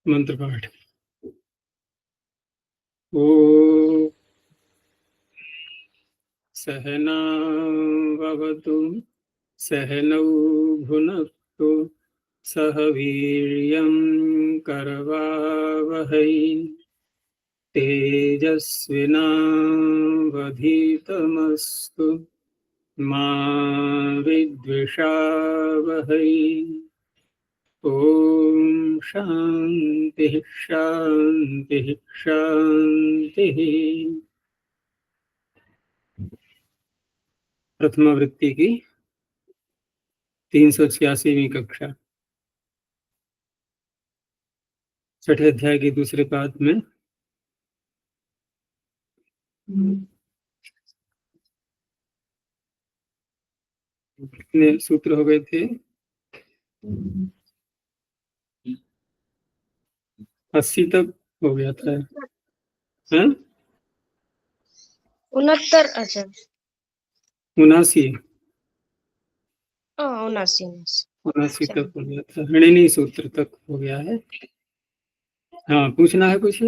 मंत्र पाठ। ओ सहना भवतु सहनौ भुनक्तु सह वीर्यं करवावहै तेजस्विनावधीतमस्तु मा विद्विषावहै। ओम शांति शांति शांति। प्रथम वृत्ति की 386वीं कक्षा, छठे अध्याय के दूसरे पाद में कितने सूत्र हो गए थे? 80 तक हो गया था। 69। अच्छा 79 79 तक हो गया था। ऋणिनी सूत्र तक हो गया है। हाँ, पूछना है कुछ?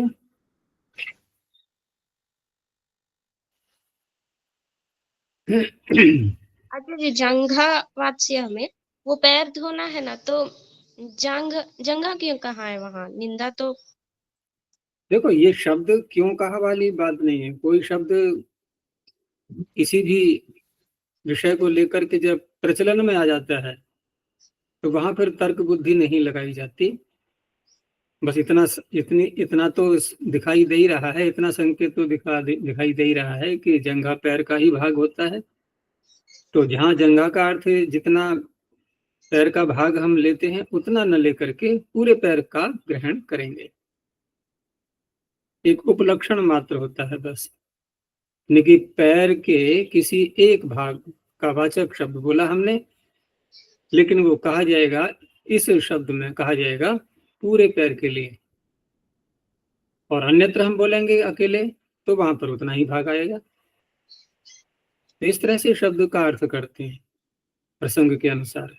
अच्छा जी, जंघा वात्स्य में वो पैर धोना है ना, तो जंघा क्यों कहाँ है वहां? निंदा तो देखो, ये शब्द क्यों कहा वाली बात नहीं है। कोई शब्द किसी भी विषय को लेकर के जब प्रचलन में आ जाता है तो वहां फिर तर्क बुद्धि नहीं लगाई जाती। बस इतना तो दिखाई दे ही रहा है, इतना संकेत तो दिखाई दे ही रहा है कि जंघा पैर का ही भाग होता है। तो जहाँ जंघा का अर्थ जितना पैर का भाग हम लेते हैं उतना न लेकर के पूरे पैर का ग्रहण करेंगे। एक उपलक्षण मात्र होता है बस। यानी पैर के किसी एक भाग का वाचक शब्द बोला हमने, लेकिन वो कहा जाएगा, इस शब्द में कहा जाएगा पूरे पैर के लिए। और अन्यत्र हम बोलेंगे अकेले तो वहां पर उतना ही भाग आएगा। तो इस तरह से शब्द का अर्थ करते हैं प्रसंग के अनुसार।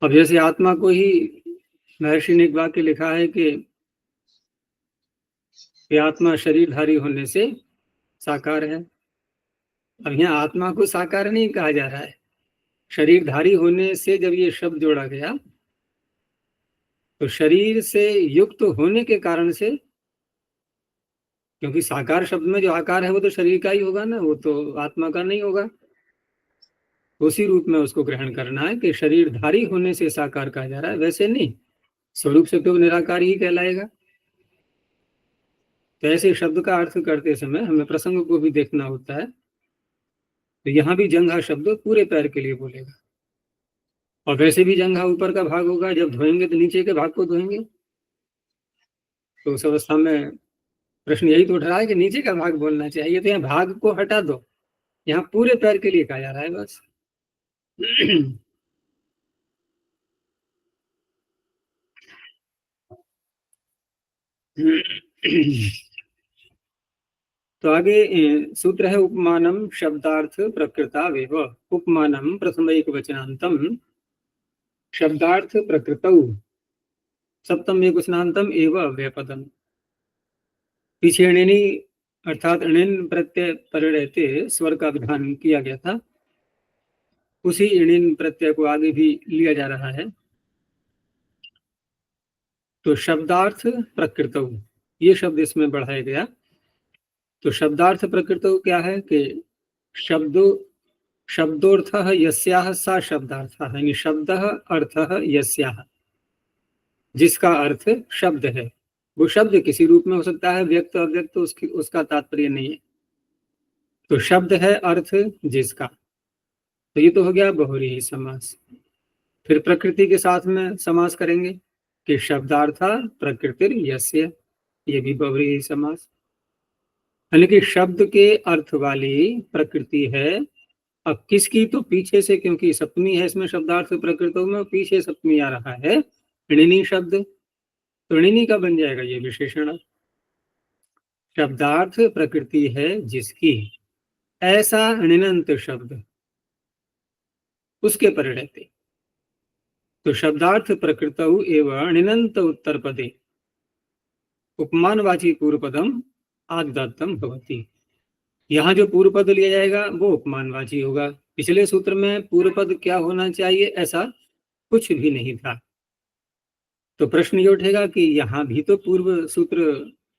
अब जैसे आत्मा को ही महर्षि ने एक वाक्य लिखा है कि आत्मा शरीरधारी होने से साकार है। अब यहाँ आत्मा को साकार नहीं कहा जा रहा है, शरीरधारी होने से जब ये शब्द जोड़ा गया तो शरीर से युक्त होने के कारण से, क्योंकि साकार शब्द में जो आकार है वो तो शरीर का ही होगा ना, वो तो आत्मा का नहीं होगा। उसी रूप में उसको ग्रहण करना है कि शरीरधारी होने से साकार कहा जा रहा है, वैसे नहीं। स्वरूप से तो निराकार ही कहलाएगा। तो ऐसे शब्द का अर्थ करते समय हमें प्रसंग को भी देखना होता है। तो यहाँ भी जंघा शब्द पूरे पैर के लिए बोलेगा। और वैसे भी जंघा ऊपर का भाग होगा, जब धोएंगे तो नीचे के भाग को धोएंगे। तो उस अवस्था में प्रश्न यही तो उठ रहा है कि नीचे का भाग बोलना चाहिए, तो यहाँ भाग को हटा दो, यहाँ पूरे पैर के लिए कहा जा रहा है बस। तो आगे सूत्र है उपमानम शब्दार्थ प्रकृता वेव। उपमानम प्रथम एक वचनांतम शब्दार्थ प्रकृतौ सप्तम एक वचनांतम एव अव्यपदम। पीछे णिनी अर्थात णिन प्रत्यय पर रहते स्वर का विधान किया गया था, उसी णिन प्रत्यय को आगे भी लिया जा रहा है। तो शब्दार्थ प्रकृतौ ये शब्द इसमें बढ़ाया गया। तो शब्दार्थ प्रकृतौ क्या है कि शब्दोर्थः यस्याः सा शब्दार्थः, यानी शब्दः अर्थः यस्याः, जिसका अर्थ शब्द है। वो शब्द किसी रूप में हो सकता है, व्यक्त अव्यक्त, उसका तात्पर्य नहीं है। तो शब्द है अर्थ जिसका, तो ये तो हो गया बहुव्रीहि समास। फिर प्रकृति के साथ में समास करेंगे कि शब्दार्था प्रकृतिर यस्य, ये भी बहुव्रीहि समास। यानी कि शब्द के अर्थ वाली प्रकृति है। अब किसकी? तो पीछे से, क्योंकि सप्तमी है इसमें शब्दार्थ प्रकृतों में, पीछे सप्तमी आ रहा है ऋणिनी शब्द, तो ऋणिनी का बन जाएगा ये विशेषण। शब्दार्थ प्रकृति है जिसकी, ऐसा ऋणंत शब्द उसके परिणति। तो शब्दार्थ प्रकृतौ एवं णिनंत उत्तर पदे उपमानवाची पूर्व पदम आद्दात्तम भवति। यहाँ जो पूर्व पद लिया जाएगा वो उपमानवाची होगा। पिछले सूत्र में पूर्व पद क्या होना चाहिए, ऐसा कुछ भी नहीं था। तो प्रश्न ये उठेगा कि यहाँ भी तो पूर्व सूत्र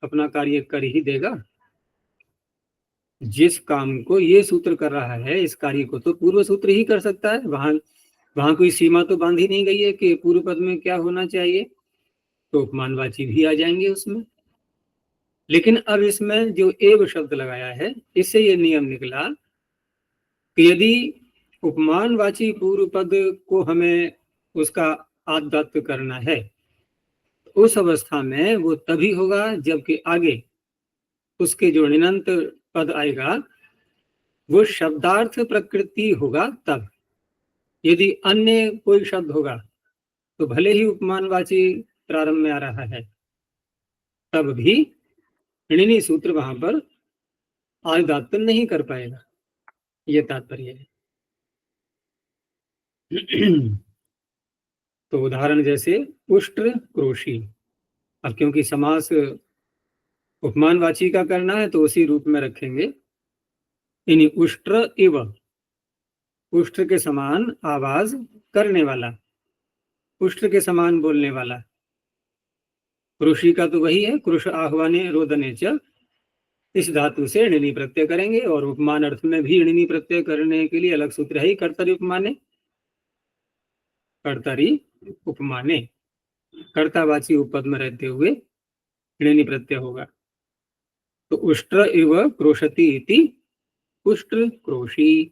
अपना कार्य कर ही देगा। जिस काम को ये सूत्र कर रहा है, इस कार्य को तो पूर्व सूत्र ही कर सकता है। वहां कोई सीमा तो बांधी नहीं गई है कि पूर्व पद में क्या होना चाहिए, तो उपमानवाची भी आ जाएंगे उसमें। लेकिन अब इसमें जो एव शब्द लगाया है, इससे ये नियम निकला कि यदि उपमानवाची पूर्व पद को हमें उसका आद्दात्त करना है, उस अवस्था में वो तभी होगा जबकि आगे उसके जो णिनंत पद आएगा वो शब्दार्थ प्रकृति होगा तब। यदि अन्य कोई शब्द होगा तो भले ही उपमानवाची प्रारंभ में आ रहा है, तब भी ऋणी सूत्र वहां पर आद्दात्त नहीं कर पाएगा, ये तात्पर्य है। तो उदाहरण जैसे उष्ट्र क्रोशी। अब क्योंकि समास उपमानवाची का करना है तो उसी रूप में रखेंगे। यानी उष्ट्र इव, उष्ट्र के समान आवाज करने वाला, उष्ट्र के समान बोलने वाला। क्रोशी का तो वही है, क्रुश आह्वाने रोदने च, इस धातु से णिनी प्रत्यय करेंगे। और उपमान अर्थ में भी णिनी प्रत्यय करने के लिए अलग सूत्र है ही, कर्तरी उपमाने। कर्तरी उपमाने, कर्तावाची उपपद में रहते हुए णिनी प्रत्यय होगा। तो उष्ट्र इव क्रोशति इति उष्ट्र क्रोशी,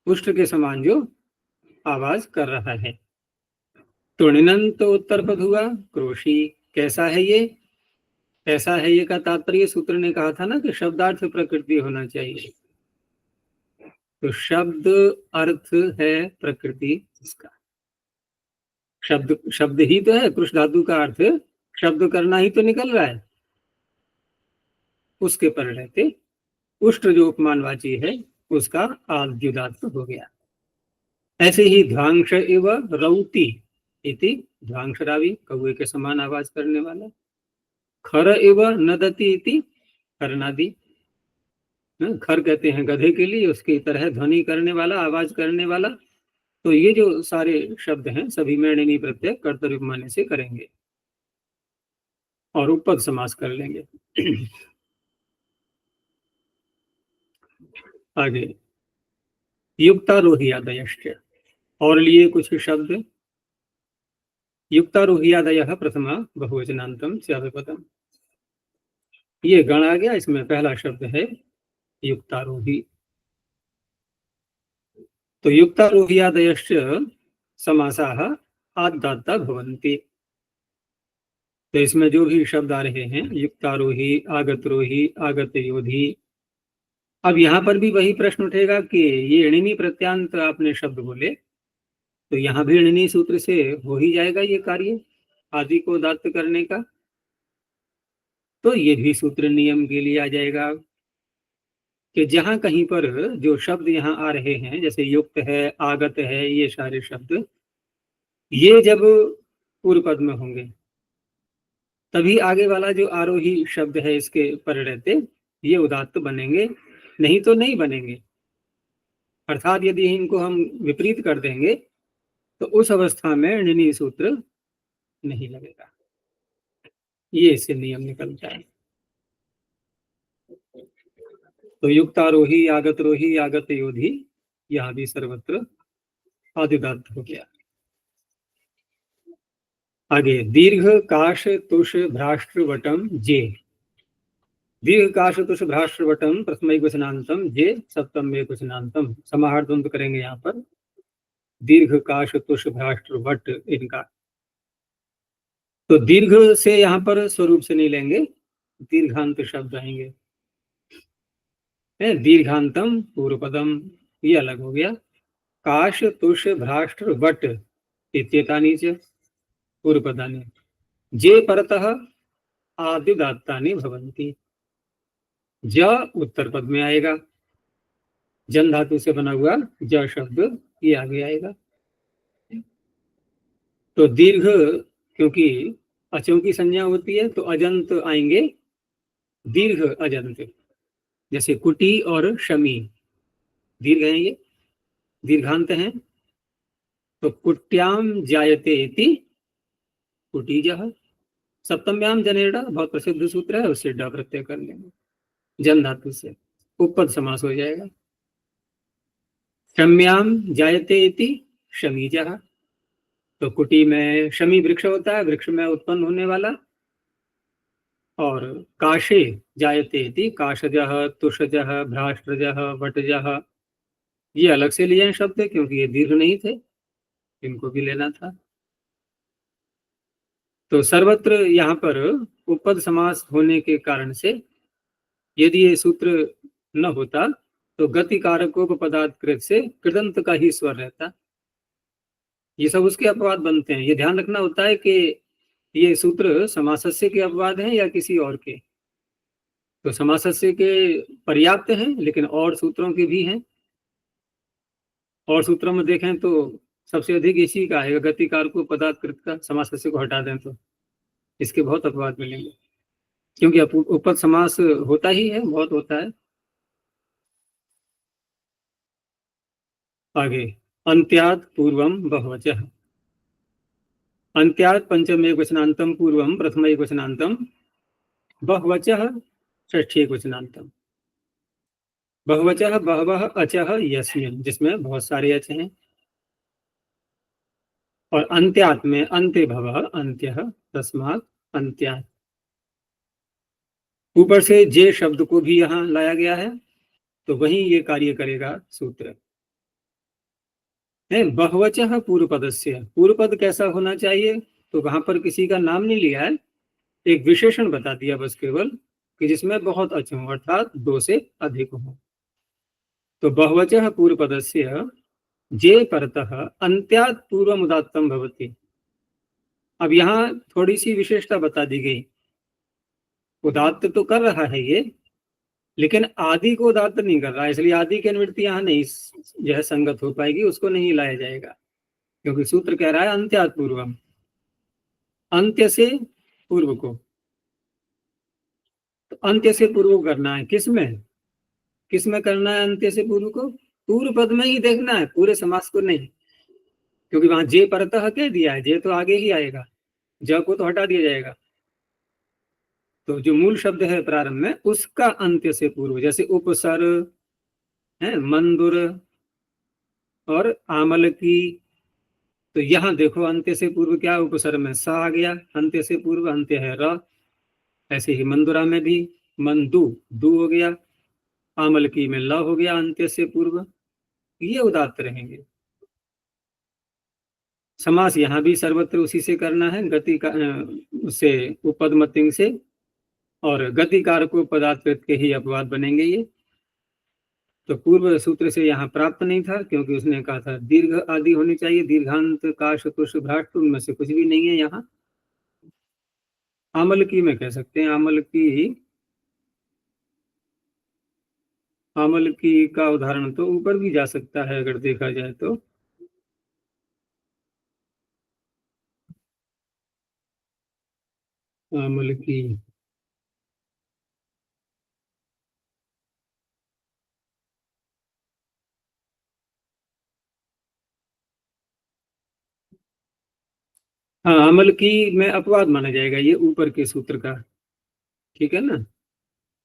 उष्ट्र के समान जो आवाज कर रहा है। तो णिनंत उत्तर पद हुआ क्रोशी। कैसा है ये, ऐसा है ये का तात्पर्य सूत्र ने कहा था ना कि शब्दार्थ प्रकृति होना चाहिए। तो शब्द अर्थ है प्रकृति इसका। शब्द ही तो है, कृष धातु का अर्थ शब्द करना ही तो निकल रहा है। उसके पर रहते उष्ट जो उपमानवाची है उसका आद्युदात्त हो गया। ऐसे ही ध्वांश इव रौति इति ध्वांशरावी, कौवे के समान आवाज करने वाला। खर इव नदति इति खरनादि, खर कहते हैं गधे के लिए, उसकी तरह ध्वनि करने वाला, आवाज करने वाला। तो ये जो सारे शब्द हैं सभी में णिनी प्रत्यय कर्तव्य उपमाने से करेंगे और उपपद समास कर लेंगे। आगे युक्तारोहियादयश्च, और लिए कुछ शब्द। युक्तारोहियादयः प्रथमा बहुवचनान्तम स्यादपदम, ये गण आ गया। इसमें पहला शब्द है युक्तारोही। तो युक्तारोहियादयश्च समासाः आद्दात्ता भवन्ति। तो इसमें जो भी शब्द आ रहे हैं, युक्तारोही, आगतरोही, आगतयोधी। अब यहाँ पर भी वही प्रश्न उठेगा कि ये णिनी प्रत्यांत आपने शब्द बोले, तो यहाँ भी णिनी सूत्र से हो ही जाएगा ये कार्य आदि को उदात्त करने का। तो ये भी सूत्र नियम के लिए आ जाएगा कि जहां कहीं पर जो शब्द यहाँ आ रहे हैं, जैसे युक्त है, आगत है, ये सारे शब्द ये जब पूर्व पद में होंगे तभी आगे वाला जो आरोही शब्द है इसके पर रहते ये उदात्त बनेंगे, नहीं तो नहीं बनेंगे। अर्थात यदि इनको हम विपरीत कर देंगे तो उस अवस्था में णिनी सूत्र नहीं लगेगा। ये इससे नियम निकलता है। तो युक्तारोही, आगतरोही, आगत योधी, यह भी सर्वत्र आदिदात हो गया। आगे दीर्घ काश तुष भ्राष्ट्र वटम जे, दीर्घ काश तुष भ्राष्ट्र वटम प्रथम एक वचनांतम जे सप्तम एक वचनांतम, समाहार द्वंद्व करेंगे यहाँ पर। दीर्घ काश तुष भ्राष्ट्र वट इनका, तो दीर्घ से यहाँ पर स्वरूप से नहीं लेंगे, दीर्घांत शब्द आएंगे। दीर्घांतम पूर्व पदम, ये अलग हो गया। काश तुष भ्राष्ट्र वट इत्येतानि च पूर्व पदानि, जे परतः आदिदात्तानि भवन्ति। ज उत्तर पद में आएगा, जन धातु से बना हुआ ज शब्द ये आगे आएगा। तो दीर्घ क्योंकि अचों की संज्ञा होती है तो अजंत आएंगे दीर्घ अजंत, जैसे कुटी और शमी दीर्घ है, ये दीर्घांत हैं। तो कुट्याम जायते इति कुटीजः, सप्तम्याम जनेड़ा बहुत प्रसिद्ध सूत्र है, उससे डा प्रत्यय कर लेंगे जन धातु से, उपपद समास हो जाएगा। शम्याम जायते इति शमीजः, तो कुटी में शमी वृक्ष होता है, वृक्ष में उत्पन्न होने वाला। और काशे जायते इति काशजः तुषजः भ्राष्ट्रजः वटजः, ये अलग से लिए हैं शब्द क्योंकि ये दीर्घ नहीं थे, इनको भी लेना था। तो सर्वत्र यहाँ पर उपपद समास होने के कारण से यदि ये सूत्र न होता तो गति कारकोपपदात् कृत से कृदंत का ही स्वर रहता। ये सब उसके अपवाद बनते हैं, ये ध्यान रखना होता है कि ये सूत्र समासस्य के अपवाद हैं या किसी और के। तो समासस्य के पर्याप्त हैं, लेकिन और सूत्रों के भी हैं। और सूत्रों में देखें तो सबसे अधिक इसी का है, गति कारकोपपदात् कृत का, समासस्य को हटा दें तो इसके बहुत अपवाद मिलेंगे, क्योंकि उपपद समास होता ही है, बहुत होता है। आगे अंत्यात् पूर्वम बहुवचः, अंत्यात् पंचम एक वचनांतम पूर्वम प्रथम एक वचनांतम बहुवचः षष्ठी एक वचनांतम। बहुवचः बहवः अचः यस्मिन्, जिसमें बहुत सारे अच हैं। और अंत्यात् में अन्ते भवः अंत्यः तस्मात् अंत्यात्, ऊपर से जे शब्द को भी यहाँ लाया गया है, तो वही ये कार्य करेगा सूत्र है। बहुवचः पूर्व पदस्य, पूर्व पद कैसा होना चाहिए, तो वहां पर किसी का नाम नहीं लिया है, एक विशेषण बता दिया बस केवल कि जिसमें बहुत अच्छे हों, अर्थात दो से अधिक हों। तो बहुवचः पूर्व पदस्य जे परतः अंत्यात् पूर्वम उदात्तम भवति। अब यहाँ थोड़ी सी विशेषता बता दी गई, उदात्त तो कर रहा है ये, लेकिन आदि को उदात्त नहीं कर रहा है, इसलिए आदि की अनुवृत्ति यहाँ नहीं जो है संगत हो पाएगी, उसको नहीं लाया जाएगा, क्योंकि सूत्र कह रहा है अंत्यात् पूर्वम, अंत्य से पूर्व को। तो अंत्य से पूर्व करना है, किसमें करना है अंत्य से पूर्व को, पूर्व पद में ही देखना है, पूरे समास को नहीं, क्योंकि वहां जे परतः कह दिया है, जे तो आगे ही आएगा, ज को तो हटा दिया जाएगा। तो जो मूल शब्द है प्रारंभ में, उसका अंत्य से पूर्व, जैसे उपसर है, मंदुर और आमल की, तो यहाँ देखो अंत्य से पूर्व क्या, उपसर में सा आ गया, अंत्य से पूर्व अंत्य है र। ऐसे ही मंदुरा में भी मंदू दू हो गया, आमल की में ल हो गया अंत्य से पूर्व, ये उदात्त रहेंगे। समास यहाँ भी सर्वत्र उसी से करना है, गति का उससे उपपद मतिंग से, और गति कारको पदात्कृत के ही अपवाद बनेंगे ये। तो पूर्व सूत्र से यहाँ प्राप्त नहीं था, क्योंकि उसने कहा था दीर्घ आदि होनी चाहिए, दीर्घांत काश तुष भ्राष्ट, उनमें से कुछ भी नहीं है यहाँ। आमल की में कह सकते हैं, आमल की का उदाहरण तो ऊपर भी जा सकता है अगर देखा जाए तो। आमल की हाँ, अमल की में अपवाद माना जाएगा ये ऊपर के सूत्र का, ठीक है ना,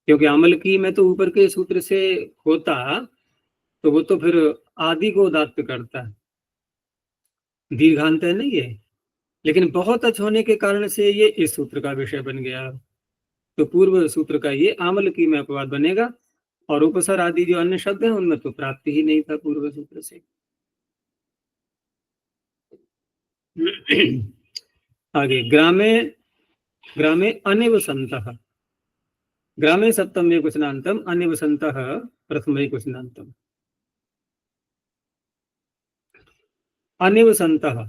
क्योंकि अमल की में तो ऊपर के सूत्र से होता, तो वो तो फिर आदि को उदात्त करता है, दीर्घांत है ना ये, लेकिन बहुत अच्छ होने के कारण से ये इस सूत्र का विषय बन गया। तो पूर्व सूत्र का ये आमल की में अपवाद बनेगा, और उपसर आदि जो अन्य शब्द हैं उनमें तो प्राप्ति ही नहीं था पूर्व सूत्र से। आगे ग्रामे, ग्रामे अनिवसन्तः, ग्रामे सप्तम एक वचनांतम अनिवसन्तः प्रथम एक वचनांतम। अनिवसन्तः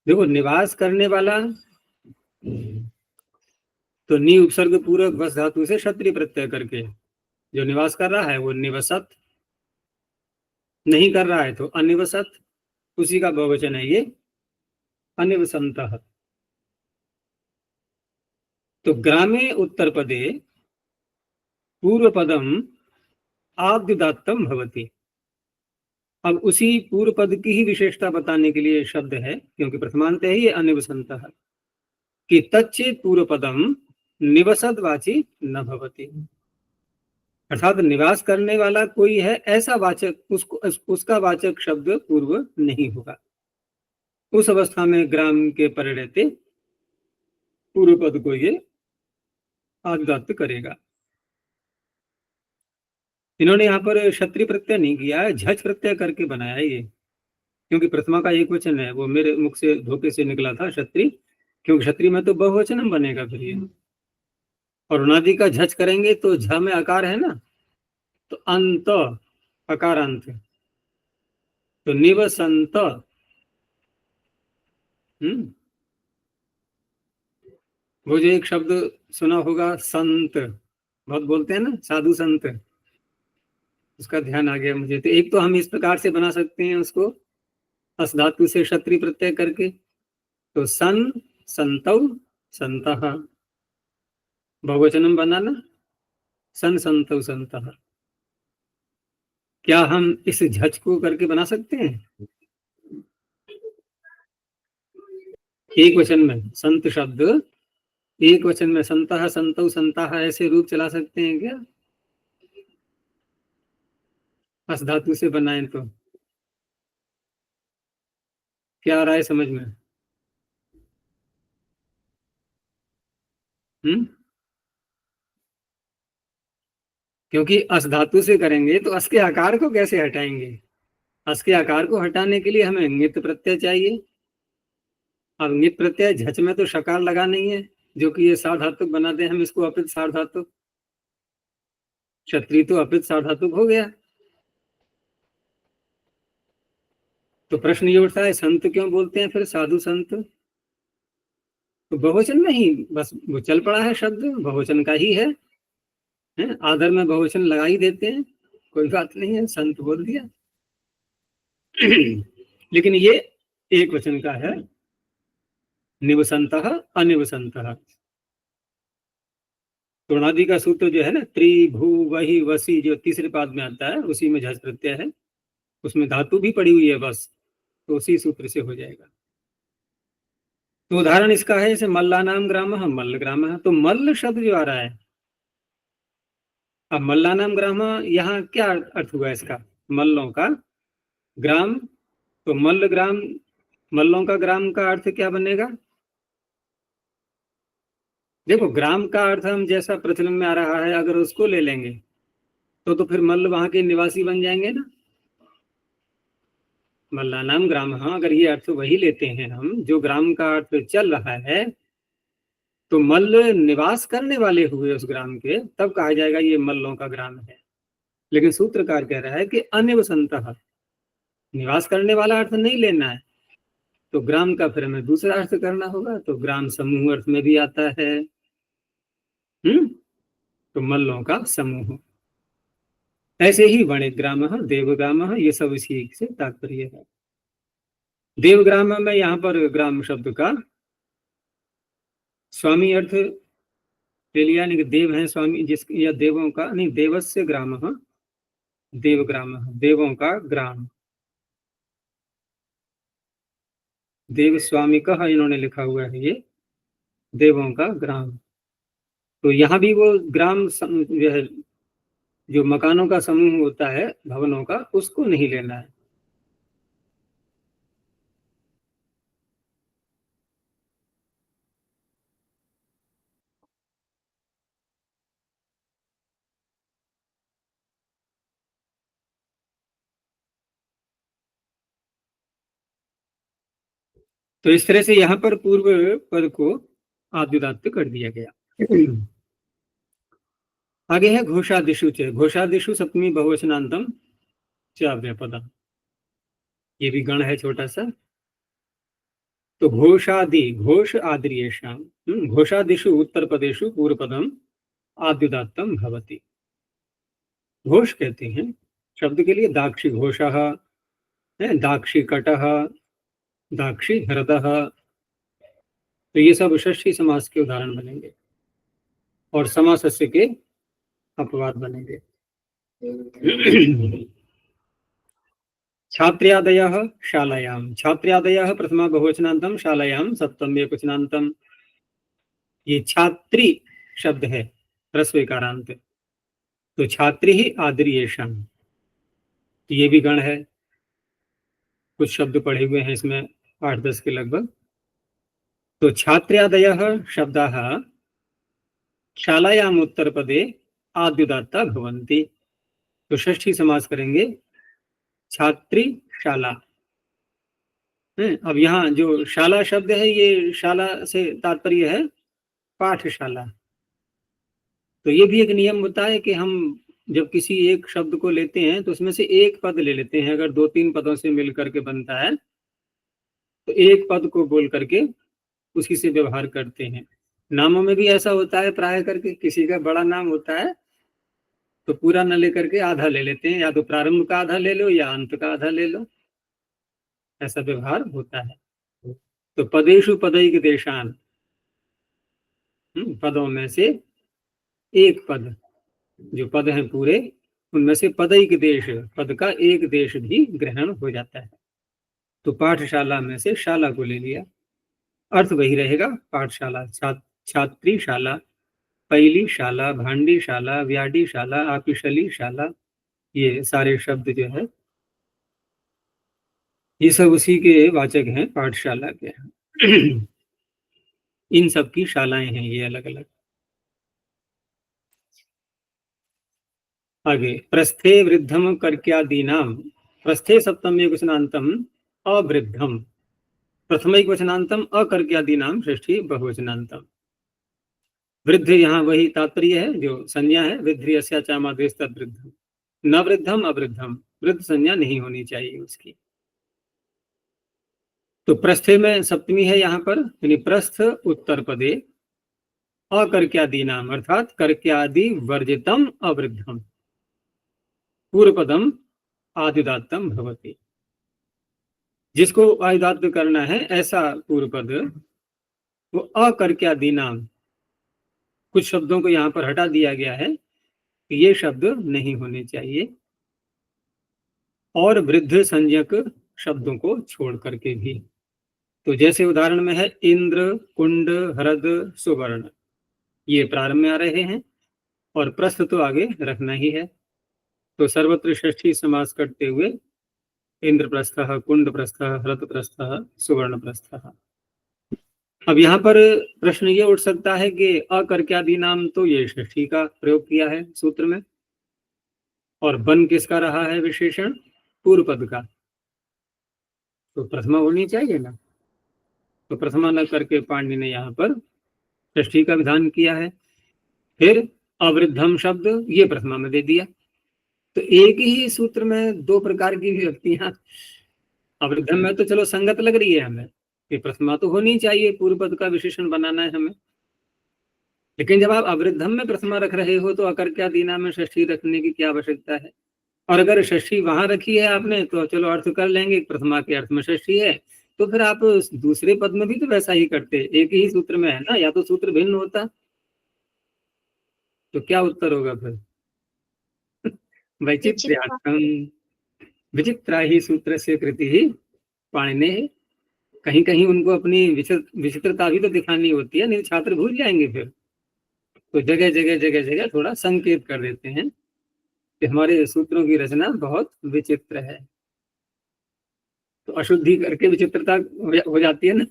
देखो निवास करने वाला, तो नि उपसर्ग पूर्वक वस धातु से क्षत्रिय प्रत्यय करके जो निवास कर रहा है वो निवसत, नहीं कर रहा है तो अनिवसत, उसी का बहुवचन है ये अनिवसंतः। तो ग्रामे उत्तर पदे पूर्व पदम आद्युदात्तम भवति। अब उसी पूर्व पद की ही विशेषता बताने के लिए शब्द है, क्योंकि प्रथमांत है ये अनिवसंतः, कि तच्चेत पूर्व पदम निवसद वाची न भवति। अर्थात निवास करने वाला कोई है ऐसा वाचक, उसका वाचक शब्द पूर्व नहीं होगा। उस अवस्था में ग्राम के परिणति पूर्व पद को ये आद्युदात्त करेगा। इन्होंने यहाँ पर क्षत्रिय प्रत्यय नहीं किया है, झच प्रत्यय करके बनाया है ये, क्योंकि प्रथमा का एक वचन है, वो मेरे मुख से धोखे से निकला था क्षत्रिय, क्योंकि क्षत्रिय में तो बहुवचन बनेगा फिर ये। और उनादि का झच करेंगे तो झ में आकार है ना, तो अंत अकारांत, तो निवसंत। वो जो एक शब्द सुना होगा संत, बहुत बोलते हैं ना साधु संत, उसका ध्यान आ गया मुझे। तो एक तो हम इस प्रकार से बना सकते हैं उसको, अस धातु से क्षत्रिय प्रत्यय करके, तो सन संतौ संतः, बहुवचनम बनाना, सन संतौ संतः। क्या हम इस झच को करके बना सकते हैं? एक वचन में संत शब्द, एक वचन में संतः संतौ संतः, ऐसे रूप चला सकते हैं क्या? अस धातु से बनाए तो क्या आ रहा है समझ में? क्योंकि अस धातु से करेंगे तो अस के आकार को कैसे हटाएंगे? अस के आकार को हटाने के लिए हमें नित प्रत्यय चाहिए। अब नित प्रत्यय झच में तो शकार लगा नहीं है, जो कि ये सार्वधातुक बनाते हैं हम इसको अपित सार्वधातुक। क्षत्रिय तो अपित सार्वधातुक हो गया। तो प्रश्न ये उठता है संत क्यों बोलते हैं फिर साधु संत? तो बहुवचन नहीं, बस वो चल पड़ा है शब्द, बहुवचन का ही है, आदर में बहुवचन लगा ही देते हैं, कोई बात नहीं है, संत बोल दिया। लेकिन ये एक वचन का है, निवसंतः अनिवसंतः। तुणादि का सूत्र जो है ना, त्रिभू वही वसी, जो तीसरे पाद में आता है, उसी में झस प्रत्यय है, उसमें धातु भी पड़ी हुई है बस, तो उसी सूत्र से हो जाएगा। तो उदाहरण इसका है जैसे मल्लानाम ग्राम, मल्ल ग्राम, तो मल्ल शब्द जो आ रहा है, अब मल्लानाम ग्राम यहाँ क्या अर्थ हुआ इसका? मल्लों का ग्राम, तो मल्ल ग्राम, मल्लों का ग्राम का अर्थ क्या बनेगा? देखो ग्राम का अर्थ हम जैसा प्रचलन में आ रहा है, अगर उसको ले लेंगे तो फिर मल्ल वहां के निवासी बन जाएंगे ना, मल्लानाम ग्राम। हाँ, अगर ये अर्थ वही लेते हैं हम, जो ग्राम का अर्थ चल रहा है, तो मल्ल निवास करने वाले हुए उस ग्राम के, तब कहा जाएगा ये मल्लों का ग्राम है। लेकिन सूत्रकार कह रहा है कि अनिवसंतः, निवास करने वाला अर्थ नहीं लेना है, तो ग्राम का फिर हमें दूसरा अर्थ करना होगा, तो ग्राम समूह अर्थ में भी आता है। तो मल्लों का समूह। ऐसे ही वणिग्राम, देवग्राम, ये सब इसी से तात्पर्य है। देवग्राम में यहाँ पर ग्राम शब्द का स्वामी अर्थ ले लिया, यानी कि देव है स्वामी, जिस या देवों का नहीं, देवस्य ग्राम, देवग्राम, देवों का ग्राम, देव स्वामी का इन्होंने लिखा हुआ है ये, देवों का ग्राम। तो यहाँ भी वो ग्राम जो है, जो मकानों का समूह होता है भवनों का, उसको नहीं लेना है। तो इस तरह से यहाँ पर पूर्व पद को आद्युदात्त कर दिया गया। आगे है घोषादिशु च, घोषादिशु सप्तमी बहुवचनांतम च, ये भी गण है छोटा सा। तो घोषादि, घोष आद्रियेषाम, घोषादिशु उत्तर पदेशु पूर्व पदम आद्युदात्तम भवति। घोष कहते हैं शब्द के लिए दाक्षी घोषः है, दाक्षी कटः, दाक्षी हृदः, तो ये सब षष्ठी समास के उदाहरण बनेंगे और समासस्य के अपवाद बनेंगे। छात्र्यादयः शालायां, छात्र्यादयः प्रथमा बहुवचनान्तं, शालायां सप्तमी एकवचनान्तं। ये छात्री शब्द है ह्रस्वकारांत, तो छात्री ही आदरीयेषां, तो ये भी गण है। कुछ शब्द पढ़े हुए हैं इसमें 8-10 के लगभग। तो छात्र्यादयः शब्दाः शालायाम उत्तरपदे आद्युदात्ता भवन्ति, तो षष्ठी समास करेंगे छात्री शाला। अब यहाँ जो शाला शब्द है, ये शाला से तात्पर्य है पाठशाला। तो ये भी एक नियम होता है कि हम जब किसी एक शब्द को लेते हैं तो उसमें से एक पद ले लेते हैं। अगर 2-3 पदों से मिल करके बनता है तो एक पद को बोल करके उसी से व्यवहार करते हैं। नामों में भी ऐसा होता है प्राय करके, किसी का बड़ा नाम होता है तो पूरा न लेकर के आधा ले लेते हैं, या तो प्रारंभ का आधा ले लो या अंत का आधा ले लो, ऐसा व्यवहार होता है। तो पदेषु पदैक देशान, पदों में से एक पद, जो पद हैं पूरे उनमें से पदैक देश, पद का एक देश भी ग्रहण हो जाता है। तो पाठशाला में से शाला को ले लिया, अर्थ वही रहेगा पाठशाला, छात्री शाला, पहली शाला, भांडी शाला, व्याडी शाला, आपिशली शाला, ये सारे शब्द जो है ये सब उसी के वाचक हैं पाठशाला के। इन सब की शालाएं हैं ये अलग अलग। आगे प्रस्थे वृद्धम कर्क्यादीनाम, प्रस्थे सप्तमी वचनांतम अवृद्धम, प्रथमैक वचनांतम अकर्क्यादीनाम षष्ठी बहुवचनांतम। वृद्ध यहाँ वही तात्पर्य है जो संज्ञा है, वृद्धियस्याचामादेश तद्वृद्धम, न वृद्धम अवृद्धम, वृद्ध संज्ञा नहीं होनी चाहिए उसकी। तो प्रस्थे में सप्तमी है यहाँ पर, यानी प्रस्थ उत्तर पदे अकर्क्यादि नाम, अर्थात कर्क्यादि वर्जितम अवृद्धम, पूर्व पदम आदिदात्तम भवति। जिसको आदिदात्त करना है ऐसा पूर्व पद, वो अकर्क्यादि नाम, कुछ शब्दों को यहाँ पर हटा दिया गया है कि ये शब्द नहीं होने चाहिए, और वृद्ध संज्ञक शब्दों को छोड़ करके भी। तो जैसे उदाहरण में है इंद्र, कुंड, हृद, सुवर्ण, ये प्रारंभ में आ रहे हैं और प्रस्थ तो आगे रखना ही है। तो सर्वत्र षष्ठी समास करते हुए इंद्र प्रस्थः, कुंड प्रस्थः, हृद प्रस्थः, सुवर्ण प्रस्थः। अब यहाँ पर प्रश्न ये उठ सकता है कि अकर्क्यादि नाम, तो ये षष्ठी का प्रयोग किया है सूत्र में, और बन किसका रहा है विशेषण, पूर्व पद का, तो प्रथमा होनी चाहिए ना। तो प्रथमा न करके पाणिनि ने यहाँ पर षष्ठी का विधान किया है। फिर अवृद्धम शब्द ये प्रथमा में दे दिया। तो एक ही सूत्र में दो प्रकार की विभक्तियां, अवृद्धम में तो चलो संगत लग रही है हमें कि प्रथमा तो होनी चाहिए, पूर्व पद का विशेषण बनाना है हमें, लेकिन जब आप अवृद्धम में प्रथमा रख रहे हो तो अकर्क्यादि नाम में षष्ठी रखने की क्या आवश्यकता है। और अगर षष्ठी वहां रखी है आपने तो चलो अर्थ कर लेंगे, प्रथमा के अर्थ में षष्ठी है, तो फिर आप दूसरे पद में भी तो वैसा ही करते, एक ही सूत्र में है ना, या तो सूत्र भिन्न होता तो क्या उत्तर होगा फिर, वैचित्र्यार्थम, विचित्रा ही सूत्र से कृति ही पाणिने। कहीं कहीं उनको अपनी विचित्रता भी तो दिखानी होती है, नहीं छात्र भूल जाएंगे फिर। तो जगह जगह जगह जगह थोड़ा संकेत कर देते हैं कि हमारे सूत्रों की रचना बहुत विचित्र है। तो अशुद्धि करके विचित्रता हो जाती है ना।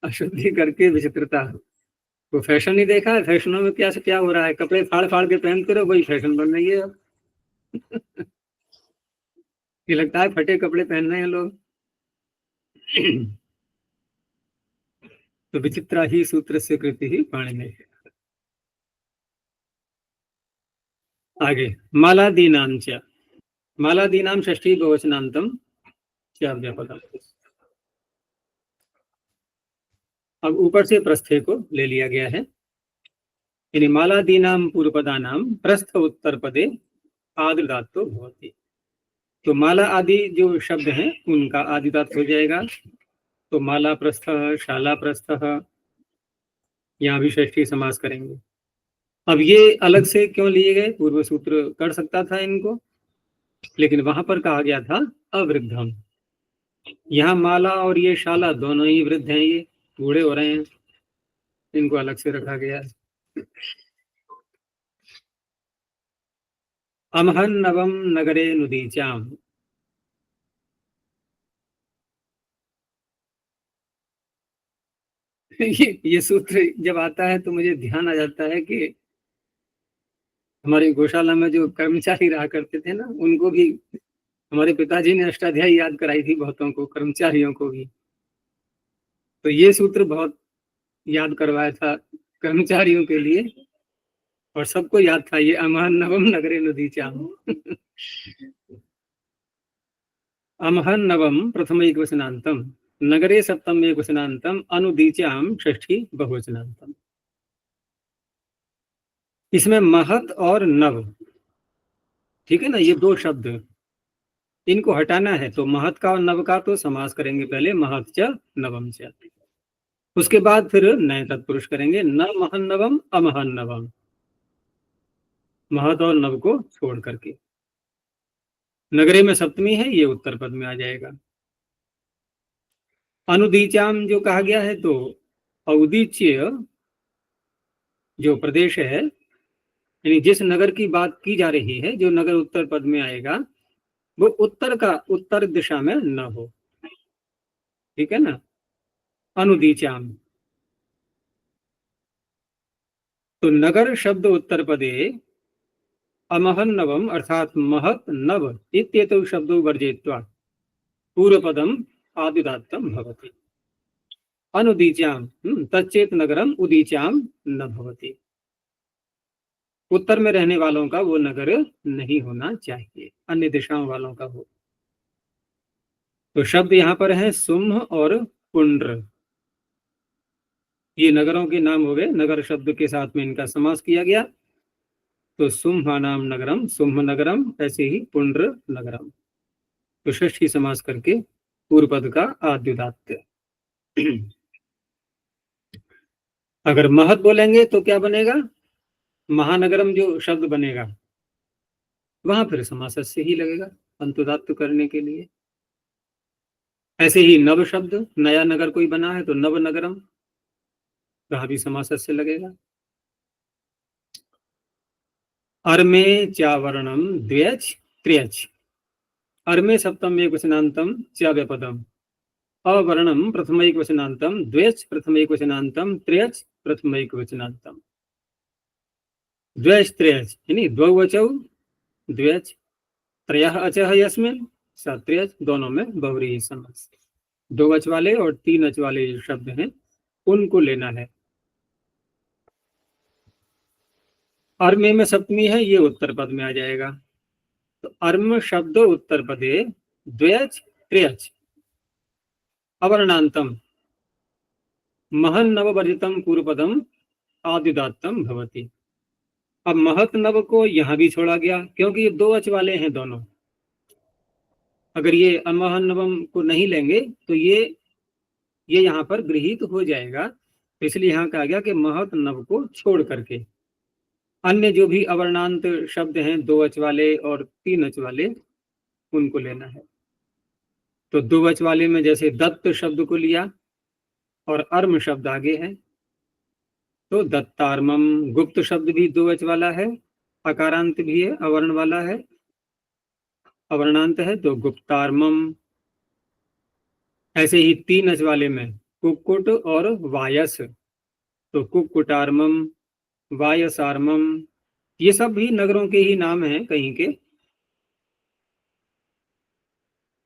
अशुद्धि करके विचित्रता, तो फैशन नहीं देखा है, फैशनों में क्या से क्या हो रहा है, कपड़े फाड़ फाड़ के पहनते रहो, वही फैशन बन रही है अब। ये लगता है फटे कपड़े पहन रहे हैं लोग। तो विचित्रा ही सूत्र से कृति ही पाणिनि। आगे मालादीनां च, मालादीनां षष्ठी बहुवचनांतम च व्यापदम। अब ऊपर से प्रस्थे को ले लिया गया है, यानी मालादीनां पूर्वपदानां प्रस्थ उत्तर पदे आदिदात्तो भवति। तो माला आदि जो शब्द हैं उनका आदिदात हो जाएगा। तो माला प्रस्थः, शाला प्रस्थः, यहाँ भी षष्ठी समास करेंगे। अब ये अलग से क्यों लिए गए? पूर्व सूत्र कर सकता था इनको, लेकिन वहां पर कहा गया था अवृद्धम। यहाँ माला और ये शाला दोनों ही वृद्ध हैं, ये बूढ़े हो रहे हैं, इनको अलग से रखा गया है। अमहन नवम नगरे नुदीचाम। ये सूत्र जब आता है तो मुझे ध्यान आ जाता है कि हमारी गौशाला में जो कर्मचारी रहा करते थे ना, उनको भी हमारे पिताजी ने अष्टाध्यायी याद कराई थी, बहुतों को, कर्मचारियों को भी। तो ये सूत्र बहुत याद करवाया था कर्मचारियों के लिए, और सबको याद था ये अमहन नवम नगरे नुदीचाम। अमहन नवम प्रथम एक वचनांतम, नगरे सप्तम एक वचनांतम, अनुदीचाम षष्ठी बहुवचनांतम। इसमें महत और नव, ठीक है ना, ये दो शब्द इनको हटाना है। तो महत का और नव का तो समास करेंगे पहले, महत च नवम च, उसके बाद फिर नए तत्पुरुष करेंगे, न महन नवम अमहन नवम, महत और नव को छोड़ करके। नगरे में सप्तमी है, ये उत्तर पद में आ जाएगा। अनुदीचाम जो कहा गया है, तो औदीच्य जो प्रदेश है, यानी जिस नगर की बात की जा रही है, जो नगर उत्तर पद में आएगा, वो उत्तर का, उत्तर दिशा में न हो, ठीक है ना। अनुदीचाम, तो नगर शब्द उत्तर पदे अमहन नवम अर्थात महत नव इत्येतौ शब्दौ वर्जयित्वा पूर्वपदम आदिदात्तम भवति। अनुदीचाम तच्चेत नगरम उदीचाम न भवति। उत्तर में रहने वालों का वो नगर नहीं होना चाहिए, अन्य दिशाओं वालों का हो। तो शब्द यहाँ पर है सुम्ह और पुंड्र, ये नगरों के नाम हो गए, नगर शब्द के साथ में इनका समास किया गया। तो सुम्हानाम नगरम, सुम्ह नगरम, ऐसे ही पुंड्र नगरम। तो षष्ठी समास करके पूर्व पद का आद्युदात्त। अगर महत बोलेंगे तो क्या बनेगा? महानगरम जो शब्द बनेगा, वहां फिर समास से ही लगेगा अंतुदात्त करने के लिए। ऐसे ही नव शब्द, नया नगर कोई बना है तो नव नगरम, वहां भी समास से लगेगा। अर्मे चावर्णम द्व्यच त्र्यच, अर्मे सप्तम एक वचनांतम च व्यापदम, अवर्णम प्रथम एक वचनांतम, द्व्यच प्रथम एक वचनांतम, त्र्यच प्रथम एक वचनांतम। द्व्यच त्र्यच यानी द्वौ वचौ द्व्यच, त्रयः अचः यस्मिन् स त्र्यच, दोनों में बहुव्रीहि समास। दो वच वाले और तीन वच वाले जो शब्द हैं उनको लेना है। अर्मे में सप्तमी है, ये उत्तर पद में आ जाएगा। तो अर्म शब्द उत्तर पदे द्व्यच त्र्यच अवर्णांतम महन नववर्जितम पूर्वपदम आदिदात्तम भवति। अब महत नव को यहां भी छोड़ा गया, क्योंकि ये दो वच वाले हैं दोनों। अगर ये अमहन नवम को नहीं लेंगे तो ये यहाँ पर गृहीत हो जाएगा। तो इसलिए यहाँ कहा गया कि महत नव को छोड़ करके अन्य जो भी अवर्णांत शब्द हैं, दो वच वाले और तीन वच वाले, उनको लेना है। तो दो वच वाले में जैसे दत्त शब्द को लिया और अर्म शब्द आगे है, तो दत्तार्मम। गुप्त शब्द भी दो वच वाला है, अकारांत भी है, अवर्ण वाला है, अवर्णांत है, तो गुप्तार्मम। ऐसे ही तीन वच वाले में कुक्कुट और वायस, तो कुक्कुटार्मम, वायसार्मम। ये सब भी नगरों के ही नाम हैं कहीं के।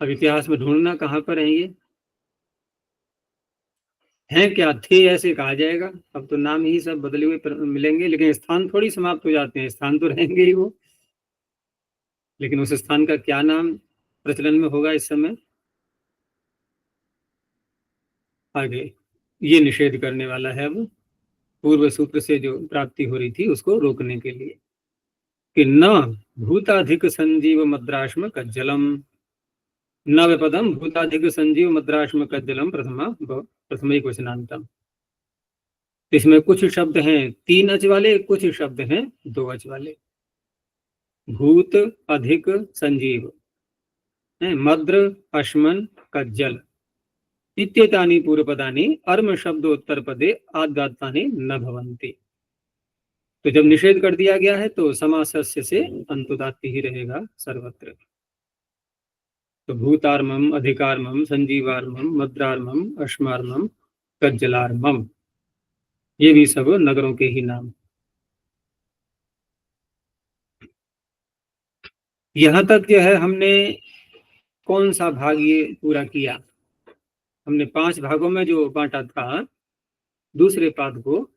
अब इतिहास में ढूंढना कहाँ पर है ये, हैं क्या, थे ऐसे कहा जाएगा। अब तो नाम ही सब बदले हुए मिलेंगे, लेकिन स्थान थोड़ी समाप्त हो जाते हैं, स्थान तो रहेंगे ही वो, लेकिन उस स्थान का क्या नाम प्रचलन में होगा इस समय, आगे ये निषेध करने वाला है। अब पूर्व सूत्र से जो प्राप्ति हो रही थी उसको रोकने के लिए कि न भूताधिक संजीव मद्राश्म कज्जलम, नवपदम भूताधिक संजीव मद्राश्म कज्जलम प्रथम क्वेश्चनांतम। इसमें कुछ शब्द हैं 3 अच वाले, कुछ शब्द हैं 2 अच वाले। भूत अधिक संजीव, मद्र अश्मन कज्जल इत्येतानि पूर्वपदानि अर्म शब्दोत्तर पदे आद्गातानि न भवन्ति। तो जब निषेध कर दिया गया है तो समासस्य से अंतुदात्ति ही रहेगा सर्वत्र। तो भूतार्मम, अधिकार्मम, संजीवार्मम, मद्रार्मम, अश्मार्मम, कज्जलार्मम, ये भी सब नगरों के ही नाम। यहां तक जो है हमने कौन सा भाग ये पूरा किया? हमने 5 भागों में जो बांटा था दूसरे पाद को,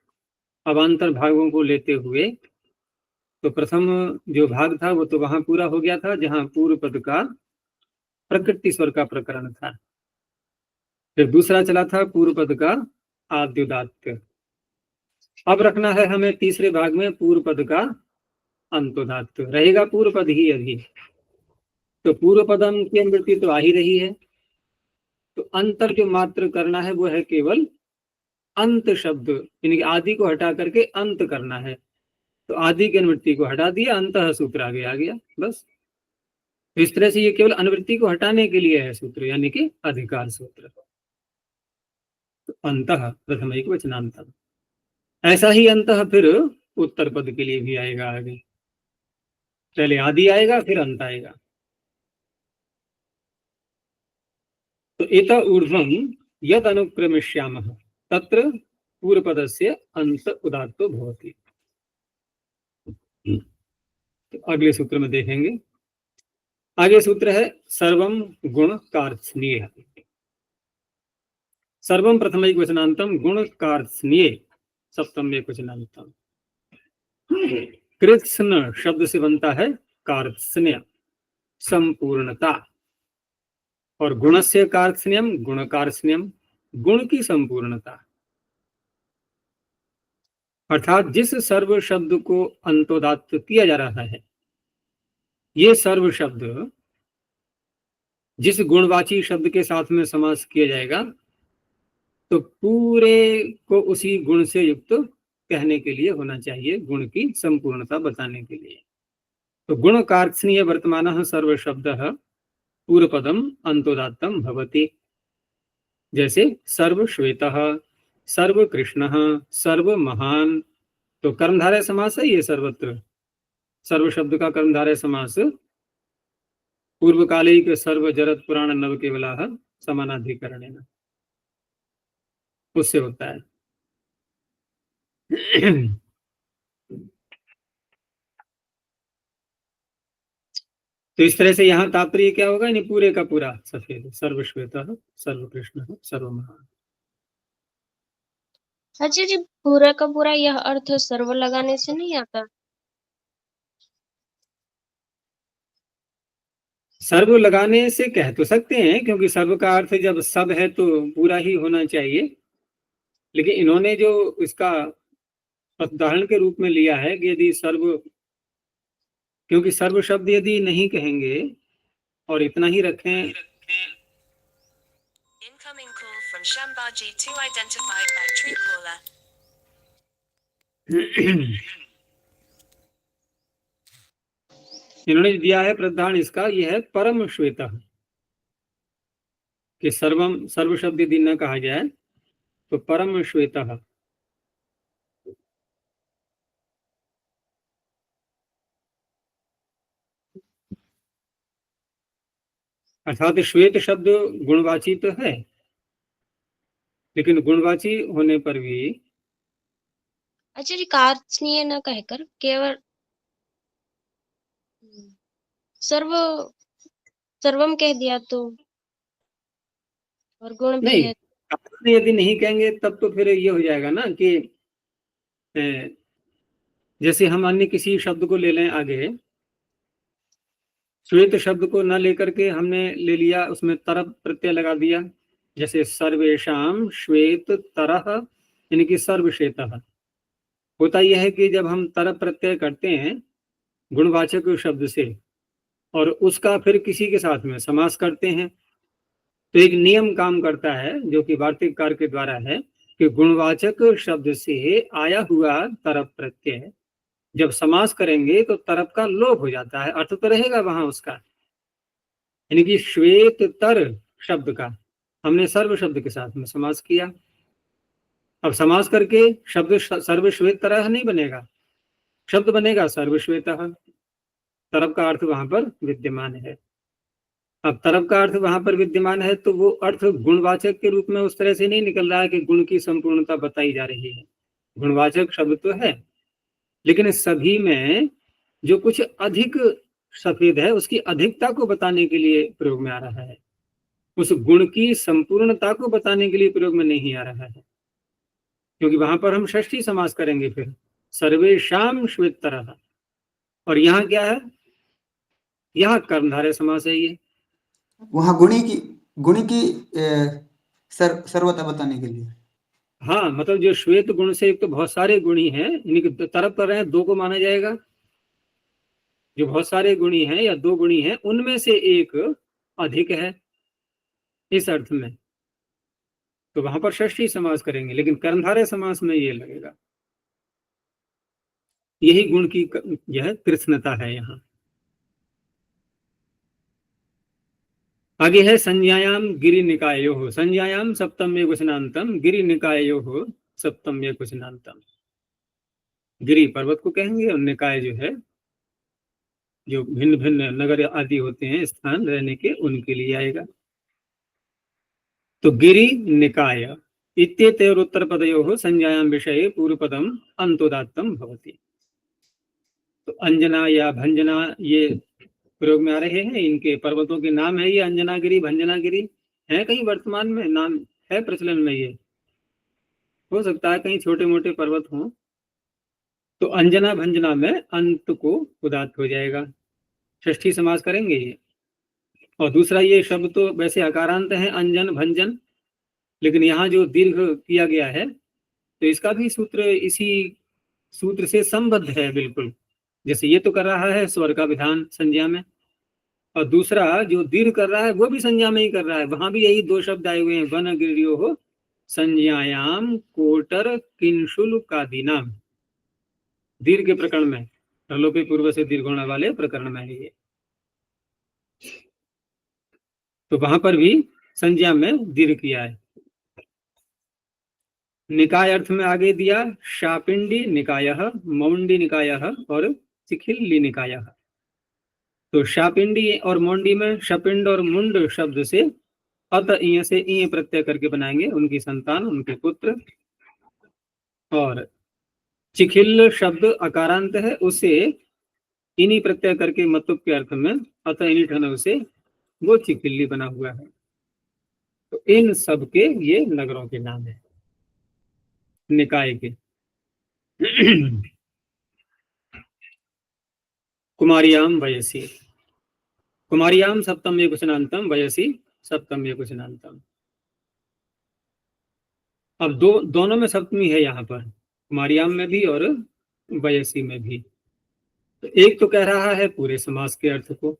अवान्तर भागों को लेते हुए, तो प्रथम जो भाग था वो तो वहां पूरा हो गया था जहां पूर्व पद का प्रकृति स्वर का प्रकरण था। फिर दूसरा चला था पूर्व पद का आद्युदात्त। अब रखना है हमें तीसरे भाग में पूर्व पद का अंतोदात्त। रहेगा पूर्व पद ही अभी। तो पूर्व पदम की अनुवृत्ति तो आ ही रही है, तो अंतर जो मात्र करना है वो है केवल अंत शब्द, यानी कि आदि को हटा करके अंत करना है। तो आदि की अनुवृत्ति को हटा दिया, अंतः सूत्र आगे आ गया, बस। तो इस तरह से ये केवल अनुवृत्ति को हटाने के लिए है सूत्र, यानी कि अधिकार सूत्र। तो अंतः प्रथम एक वचनांतम, ऐसा ही अंतः फिर उत्तर पद के लिए भी आएगा आगे। पहले आदि आएगा फिर अंत आएगा। तो इत ऊर्ध्वं यद अनुक्रमिष्यामः तत्र पूर्वपदस्य अंत उदात्तो भवति। तो अगले सूत्र में देखेंगे। आगे सूत्र है सर्वम गुण कार्त्स्नीय। सर्वम प्रथम एक वचनांतम गुण कार्त्स्नीय सप्तम एक वचनांतम। कृत्स्न शब्द से बनता है कार्त्स्न्य, संपूर्णता, और गुणस्य कार्त्स्न्यम गुण कार्त्स्न्यम, गुण की संपूर्णता। अर्थात जिस सर्व शब्द को अंतोदात्त किया जा रहा है, ये सर्व शब्द जिस गुणवाची शब्द के साथ में समास किया जाएगा तो पूरे को उसी गुण से युक्त कहने के लिए होना चाहिए, गुण की संपूर्णता बताने के लिए। तो गुण कार्त्स्नीय वर्तमानः सर्व शब्दः पूर्वपदम अंतोदात्तम भवति। जैसे सर्व श्वेतः, सर्व कृष्णः, सर्व महान। तो कर्मधारय समास है ये सर्वत्र। सर्व शब्द का कर्मधारय समास पूर्वकालिक सर्व जरत पुराण नव केवलाः समानाधिकरणेन, उससे होता है। तो इस तरह से यहाँ तात्पर्य क्या होगा, यानी पूरे का पूरा सफेद, सर्वश्वेतः, सर्वकृष्णः, सर्वमहान। अच्छा जी, पूरा का पूरा यह अर्थ सर्व लगाने से नहीं आता? सर्व लगाने से कह तो सकते हैं, क्योंकि सर्व का अर्थ जब सब है तो पूरा ही होना चाहिए। लेकिन इन्होंने जो इसका उदाहरण के रूप में लिया है कि यदि सर्व, क्योंकि सर्व शब्द यदि नहीं कहेंगे और इतना ही रखें, Incoming call from Shambaji to identified by Truecaller. इन्होंने दिया है प्रधान इसका, यह है परम श्वेता, कि सर्वम सर्व शब्द यदि न कहा जाए तो परम श्वेता। अर्थात श्वेत शब्द गुणवाची तो है, लेकिन गुणवाची होने पर भी अच्छा जी, कार्त्स्नीय न कहकर केवल सर्व सर्वम कह दिया तो, और गुण भी नहीं, है। यदि नहीं कहेंगे तब तो फिर ये हो जाएगा ना कि जैसे हम अन्य किसी शब्द को ले लें आगे, श्वेत शब्द को न लेकर के हमने ले लिया उसमें तरफ प्रत्यय लगा दिया, जैसे सर्वेशाम श्वेत तरह, यानी कि सर्वश्वेतः। होता यह है कि जब हम तरफ प्रत्यय करते हैं गुणवाचक शब्द से और उसका फिर किसी के साथ में समास करते हैं, तो एक नियम काम करता है जो कि वार्तिककार के द्वारा है कि गुणवाचक शब्द से आया हुआ तरप प्रत्यय जब समास करेंगे तो तरप का लोप हो जाता है, अर्थ तो रहेगा वहां उसका। यानी कि श्वेत तर शब्द का हमने सर्व शब्द के साथ में समास किया। अब समास करके शब्द सर्वश्वेत तरह नहीं बनेगा, शब्द बनेगा सर्वश्वेतः। तरप का अर्थ वहां पर विद्यमान है। अब तरप का अर्थ वहां पर विद्यमान है तो वो अर्थ गुणवाचक के रूप में उस तरह से नहीं निकल रहा है कि गुण की संपूर्णता बताई जा रही है। गुणवाचक शब्द तो है, लेकिन सभी में जो कुछ अधिक सफेद है उसकी अधिकता को बताने के लिए प्रयोग में आ रहा है, उस गुण की संपूर्णता को बताने के लिए प्रयोग में नहीं आ रहा है, क्योंकि वहां पर हम षष्ठी समास करेंगे फिर सर्वेशाम श्वेतरः। और यहाँ क्या है, यहाँ कर्मधारय समास है। ये वहां गुणी की सर्वता बताने के लिए। हाँ, मतलब जो श्वेत गुण से एक तो बहुत सारे गुणी हैं, इनकी तरफ कर रहे हैं, दो को माना जाएगा। जो बहुत सारे गुणी हैं या दो गुणी हैं उनमें से एक अधिक है इस अर्थ में, तो वहां पर षष्ठी समास करेंगे, लेकिन कर्मधारय समास में ये लगेगा। यही गुण की यह कृष्णता है। यहाँ आगे है संज्ञायाम गिरि निकायो, संज्ञायाम सप्तम्य क्वचनांतम गिरि निकायो सप्तम्य क्वचनांतम। गिरि पर्वत को कहेंगे और निकाय जो है जो भिन्न भिन्न नगर आदि होते हैं स्थान रहने के, उनके लिए आएगा। तो गिरि निकाय इत्येतयोरुत्तर पदयोः संज्ञायाम विषये पूर्वपदम अंतोदात्तम भवति। तो अंजना या भंजना ये प्रयोग में आ रहे हैं, इनके पर्वतों के नाम है। ये अंजनागिरी भंजनागिरी है, कहीं वर्तमान में नाम है प्रचलन में, ये हो सकता है कहीं छोटे मोटे पर्वत हों। तो अंजना भंजना में अंत को उदात्त हो जाएगा, षष्ठी समास करेंगे ये। और दूसरा ये शब्द तो वैसे अकारांत है अंजन भंजन, लेकिन यहाँ जो दीर्घ किया गया है तो इसका भी सूत्र इसी सूत्र से संबद्ध है बिल्कुल। जैसे ये तो कर रहा है स्वर का विधान संज्ञा में, और दूसरा जो दीर्घ कर रहा है वो भी संज्ञा में ही कर रहा है। वहां भी यही दो शब्द आए हुए हैं, वन गिरियो हो संज्ञायाम कोटर किंशुलकादीनाम। दीर्घ के प्रकरण में, लोपे पूर्व से दीर्घ होने वाले प्रकरण में है ये। तो वहां पर भी संज्ञा में दीर्घ किया है। निकाय अर्थ में आगे दिया शापिंडी निकायः, मौंडी निकायः और चिखिल्ली निकायः। तो शापिंडी और मौंडी में शपिंड और मुंड शब्द से अत इय से इय प्रत्यय करके बनाएंगे, उनकी संतान उनके पुत्र। और चिखिल शब्द अकारांत है, उसे इनी प्रत्यय करके मतुप के अर्थ में अत इनी ठन से वो चिखिल्ली बना हुआ है। तो इन सब के ये नगरों के नाम है निकाय के। कुमारियाम वयसी, कुमारियाम सप्तम्य क्वचनांतम वयसी सप्तम्य क्वचनांतम। अब दोनों में सप्तमी है यहाँ पर, कुमारियाम में भी और वयसी में भी। तो एक तो कह रहा है पूरे समास के अर्थ को,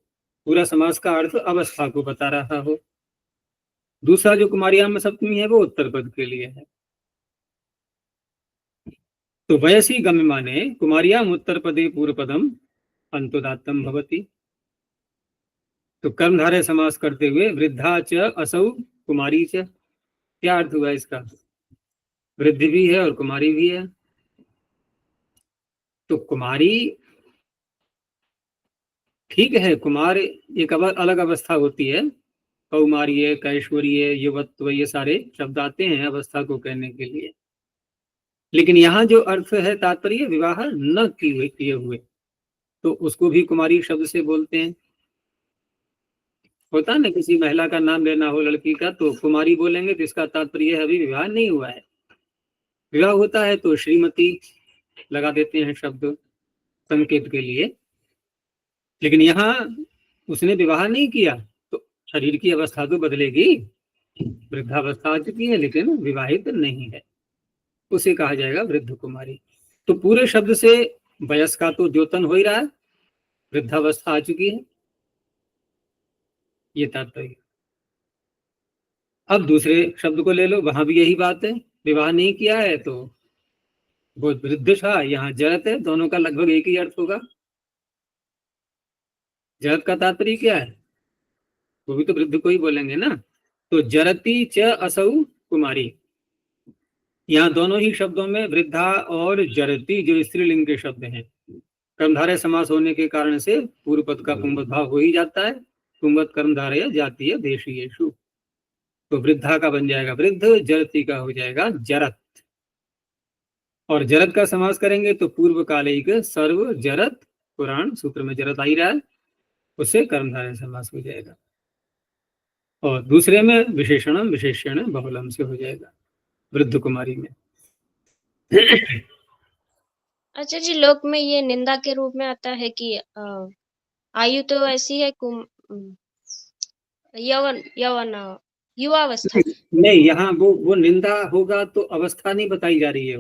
पूरा समास का अर्थ अवस्था को बता रहा हो। दूसरा जो कुमारियाम में सप्तमी है वो उत्तर पद के लिए है। तो वयसी गम्य माने कुमारियाम उत्तर पदे पूर्व पदम अंतोदात्तम भवति। तो कर्मधारय समास करते हुए वृद्धा च असौ कुमारी च, क्या अर्थ हुआ इसका? वृद्धि भी है और कुमारी भी है। तो कुमारी ठीक है, कुमार एक अलग अवस्था होती है, कौमार्य कैश्वर्य युवत्व ये सारे शब्द आते हैं अवस्था को कहने के लिए। लेकिन यहाँ जो अर्थ है तात्पर्य विवाह न किए हुए, तो उसको भी कुमारी शब्द से बोलते हैं। होता है ना, किसी महिला का नाम लेना हो लड़की का तो कुमारी बोलेंगे, तो इसका तात्पर्य है अभी विवाह नहीं हुआ है। विवाह होता है तो श्रीमती लगा देते हैं शब्द संकेत के लिए। लेकिन यहाँ उसने विवाह नहीं किया तो शरीर की अवस्था तो बदलेगी, वृद्धावस्था आ चुकी है लेकिन विवाहित नहीं है, उसे कहा जाएगा वृद्ध कुमारी। तो पूरे शब्द से वयस का तो द्योतन हो ही रहा है, वृद्धावस्था आ चुकी है, ये तात्पर्य। अब दूसरे शब्द को ले लो, वहां भी यही बात है, विवाह नहीं किया है तो वो वृद्ध था, यहाँ जरत है, दोनों का लगभग एक ही अर्थ होगा। जरत का तात्पर्य क्या है, वो भी तो वृद्ध को ही बोलेंगे ना। तो जरती च असौ कुमारी, यहाँ दोनों ही शब्दों में वृद्धा और जरती जो स्त्रीलिंग के शब्द हैं, कर्मधारय समास होने के कारण से पूर्व पद का पुंवत भाव हो ही जाता है। पुंवत कर्मधारय जातीय देशीयेषु, तो वृद्धा का बन जाएगा वृद्ध, जरती का हो जाएगा जरत। और जरत का समास करेंगे तो पूर्व कालिक सर्व जरत, पुराण सूत्र में जरत आ ही रहा है, उससे कर्मधारय समास हो जाएगा। और दूसरे में विशेषणम विशेषण बहुलम से हो जाएगा, वृद्ध कुमारी में। अच्छा जी, लोक में ये निंदा के रूप में आता है कि आयु तो ऐसी है यौवन यौवन युवावस्था। नहीं, यहाँ वो निंदा होगा तो अवस्था नहीं बताई जा रही है,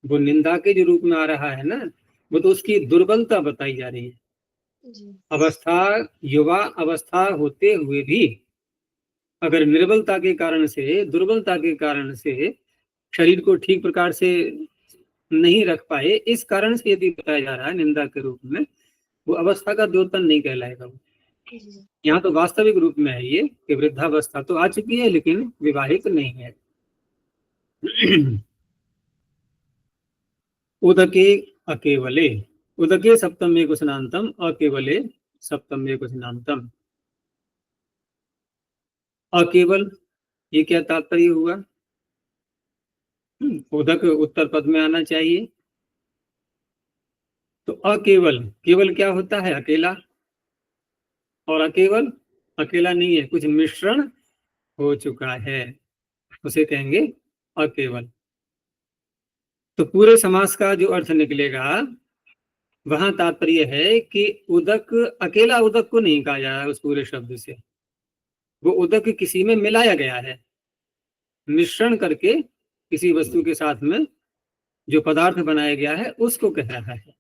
वो निंदा के जो रूप में आ रहा है ना, वो तो उसकी दुर्बलता बताई जा रही है। जी। अवस्था, युवा अवस्था होते हुए भी अगर निर्बलता के कारण से, दुर्बलता के कारण से शरीर को ठीक प्रकार से नहीं रख पाए, इस कारण से यदि बताया जा रहा है निंदा के रूप में, वो अवस्था का द्योतन नहीं कहलाएगा वो। यहाँ तो वास्तविक रूप में है ये कि वृद्धावस्था तो आ चुकी है लेकिन विवाहित नहीं है। उदके अकेवले, उदके सप्तमे कुशनांतम, अकेवले सप्तमे कुशनांतम। अकेवल, ये क्या तात्पर्य हुआ? उदक उत्तर पद में आना चाहिए। तो अकेवल, केवल क्या होता है? अकेला। और अकेवल अकेला नहीं है, कुछ मिश्रण हो चुका है, उसे कहेंगे अकेवल। तो पूरे समास का जो अर्थ निकलेगा वहां तात्पर्य है कि उदक, अकेला उदक को नहीं कहा जा रहा है उस पूरे शब्द से, वो उदक किसी में मिलाया गया है, मिश्रण करके किसी वस्तु के साथ में जो पदार्थ बनाया गया है उसको कह रहा है।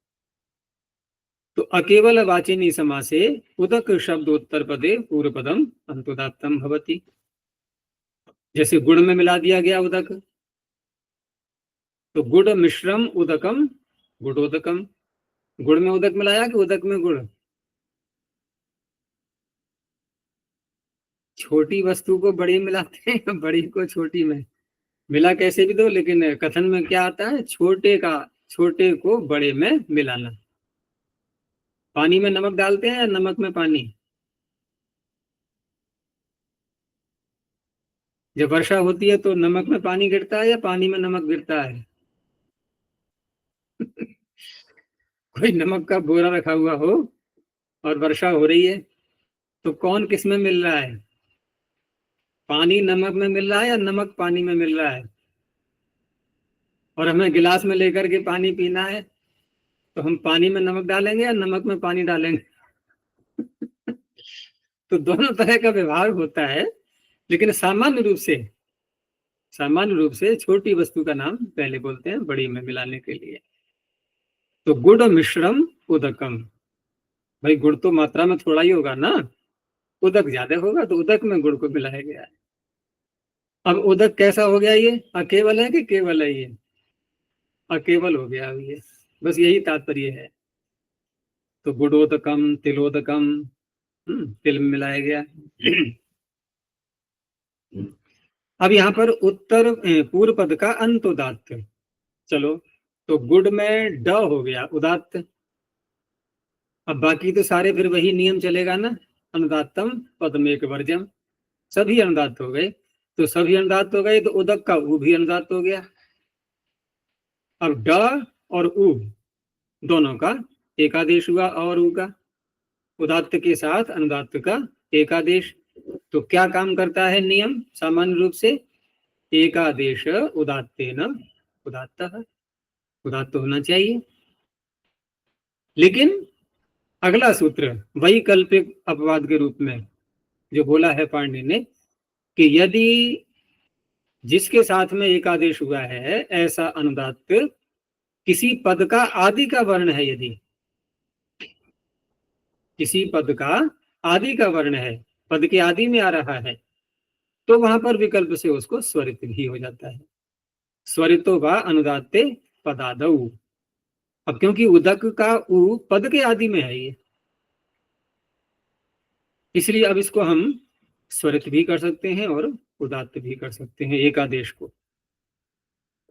तो अकेवल वाचिनी समासे उदक शब्द उत्तर पदे पूर्व पदम अंतोदात्तम भवति। जैसे गुड़ में मिला दिया गया उदक, तो गुड़ मिश्रम उदकम गुड़ोदकम। गुड़ में उदक मिलाया कि उदक में गुड़? छोटी वस्तु को बड़ी मिलाते हैं, बड़ी को छोटी में, मिला कैसे भी दो, लेकिन कथन में क्या आता है? छोटे को बड़े में मिलाना। पानी में नमक डालते हैं या नमक में पानी? जब वर्षा होती है तो नमक में पानी गिरता है या पानी में नमक गिरता है? कोई नमक का बोरा रखा हुआ हो और वर्षा हो रही है तो कौन किस में मिल रहा है? पानी नमक में मिल रहा है या नमक पानी में मिल रहा है? और हमें गिलास में लेकर के पानी पीना है तो हम पानी में नमक डालेंगे या नमक में पानी डालेंगे? तो दोनों तरह का व्यवहार होता है, लेकिन सामान्य रूप से छोटी वस्तु का नाम पहले बोलते हैं बड़ी में मिलाने के लिए। तो गुड़ मिश्रम उदकम, भाई गुड़ तो मात्रा में थोड़ा ही होगा ना, उदक ज्यादा होगा, तो उदक में गुड़ को मिलाया गया है। अब उदक कैसा हो गया? ये अकेवल है कि केवल है? ये अकेवल हो गया ये, बस यही तात्पर्य है। तो गुड़ोदकम, तिलोदकम, तिल में मिलाया गया। अब यहाँ पर उत्तर पूर्व पद का अंत उदात्त, चलो तो गुड़ में ड हो गया उदात्त। अब बाकी तो सारे फिर वही नियम चलेगा ना, अनुदात्तम पदमेक वर्जम, सभी अनुदात्त हो गए। तो सभी अनुदात्त हो गए तो उदक का उ भी अनुदात्त हो गया। अब ड और उ दोनों का एकादेश हुआ, और उ का उदात्त के साथ अनुदात्त का एकादेश। तो क्या काम करता है नियम? सामान्य रूप से एकादेश उदात्तेन उदात्तः, उदात्त होना चाहिए। लेकिन अगला सूत्र वैकल्पिक अपवाद के रूप में जो बोला है पाणिनि ने कि यदि जिसके साथ में एकादेश हुआ है ऐसा अनुदात्त किसी पद का आदि का वर्ण है, यदि किसी पद का आदि का वर्ण है, पद के आदि में आ रहा है, तो वहां पर विकल्प से उसको स्वरित भी हो जाता है। स्वरितो वा अनुदात्ते पदादौ। अब क्योंकि उदक का उ पद के आदि में है ये, इसलिए अब इसको हम स्वरित भी कर सकते हैं और उदात्त भी कर सकते हैं एक आदेश को।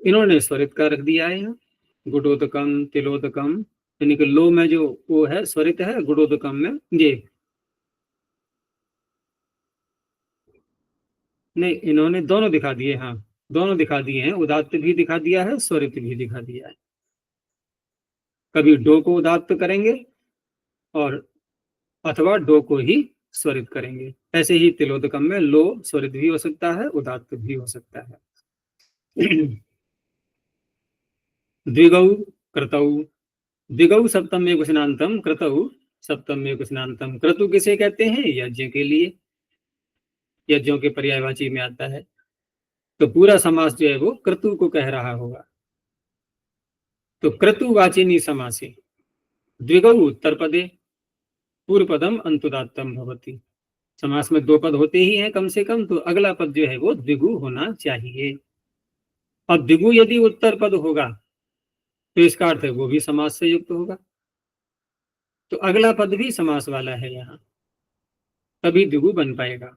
इन्होंने स्वरित का रख दिया है यहाँ, गुडोदकम तिलोदकम, यानी कि लो में जो वो है स्वरित है, गुडोदकम में ये नहीं, इन्होंने दोनों दिखा दिए। हाँ, दोनों दिखा दिए हैं, उदात्त भी दिखा दिया है, स्वरित भी दिखा दिया है। कभी डो को उदात्त करेंगे और अथवा डो को ही स्वरित करेंगे। ऐसे ही तिलोदकम में लो स्वरित भी हो सकता है, उदात्त भी हो सकता है। द्विगौ क्रतौ, द्विगौ सप्तम एक वचनांतम, क्रतौ सप्तम एक वचनांतम। क्रतु किसे कहते हैं? यज्ञ के लिए, यज्ञों के पर्यायवाची में आता है, तो पूरा समास जो है वो क्रतु को कह रहा होगा। तो क्रतुवाचिनी समासे द्विगौ उत्तर पदे पूर्व पदम अंतुदात्तम भवति। समास में दो पद होते ही हैं कम से कम, तो अगला पद जो है वो द्विगु होना चाहिए। अब द्विगु यदि उत्तर पद होगा तो इसका अर्थ है वो भी समास से युक्त होगा, तो अगला पद भी समास वाला है यहाँ, तभी द्विगु बन पाएगा।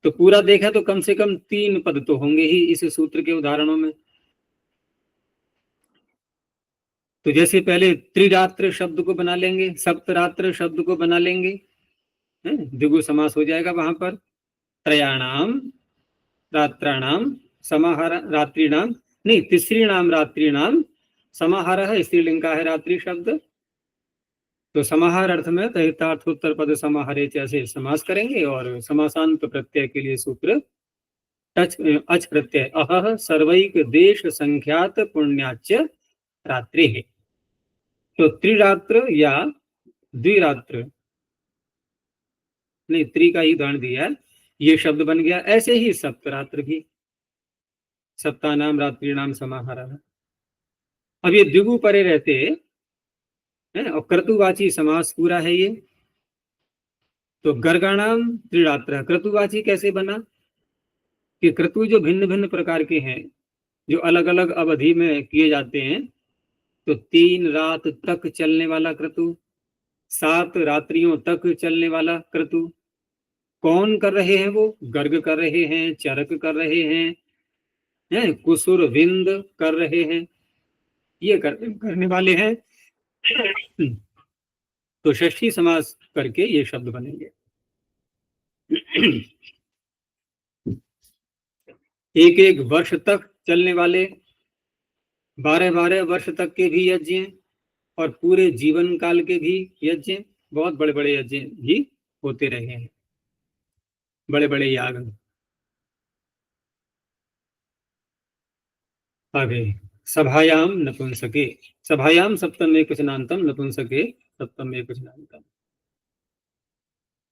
तो पूरा देखा तो कम से कम 3 पद तो होंगे ही इस सूत्र के उदाहरणों में। तो जैसे पहले त्रिरात्र शब्द को बना लेंगे, सप्तरात्र शब्द को बना लेंगे, द्विगु समास हो जाएगा वहां पर। त्रयाणाम रात्राणाम समाहार, रात्रिणाम नहीं, तिसरीणाम रात्रिणाम समाहार है, स्त्रीलिंग का है रात्रि शब्द, तो समाहार अर्थ में तहितार्थोत्तर पद समाहारे ऐसे समास करेंगे। और समासांत प्रत्यय के लिए सूत्र अच प्रत्यय अह सर्वैक देश संख्यात पुण्याच रात्रि है। तो त्रिरात्र या द्विरात्र नहीं, त्रि का ही उदाहरण दिया है, ये शब्द बन गया। ऐसे ही सप्तरात्र भी, सप्तानाम रात्रिणाम समाहार। अब ये द्विगु परे रहते हैं और क्रतुवाची समास पूरा है ये। तो गर्गाणाम त्रिरात्र, क्रतुवाची कैसे बना कि क्रतु जो भिन्न भिन्न प्रकार के हैं, जो अलग अलग अवधि में किए जाते हैं, तो 3 रात तक चलने वाला क्रतु, 7 रात्रियों तक चलने वाला क्रतु, कौन कर रहे हैं? वो गर्ग कर रहे हैं, चरक कर रहे हैं, कुसुर विंद कर रहे हैं, ये करने वाले हैं। तो षष्ठी समास करके ये शब्द बनेंगे। एक एक वर्ष तक चलने वाले, 12-12 वर्ष तक के भी यज्ञ और पूरे जीवन काल के भी यज्ञ, बहुत बड़े बड़े यज्ञ भी होते रहे हैं, बड़े बड़े याग। आगे सभायाम नपुंसके, सभायाम सप्तम एक वचनांतम, नपुंसके सप्तम एक वचनांतम।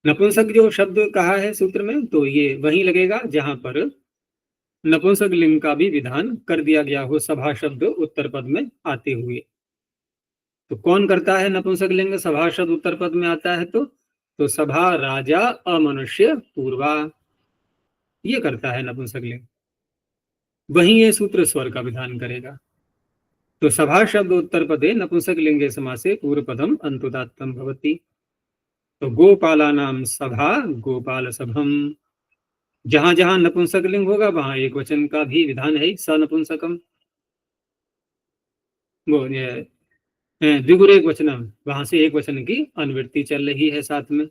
नपुंसक जो शब्द कहा है सूत्र में, तो ये वहीं लगेगा जहां पर नपुंसक लिंग का भी विधान कर दिया गया हो सभा शब्द उत्तर पद में आते हुए। तो कौन करता है नपुंसक लिंग सभा शब्द उत्तर पद में आता है? तो सभा राजा अमनुष्य पूर्वा, ये करता है नपुंसक लिंग, वहीं ये सूत्र स्वर का विधान करेगा। तो सभा शब्द उत्तर पदे नपुंसक लिंगे समासे पूर्व पदम अंतुदात्तम भवति। तो गोपालानाम सभा गोपाल सभम, जहां जहां नपुंसक लिंग होगा वहां एक वचन का भी विधान है, स नपुंसकम। वो द्विगुर एक वचनम, वहां से एक वचन की अनुवृत्ति चल रही है साथ में।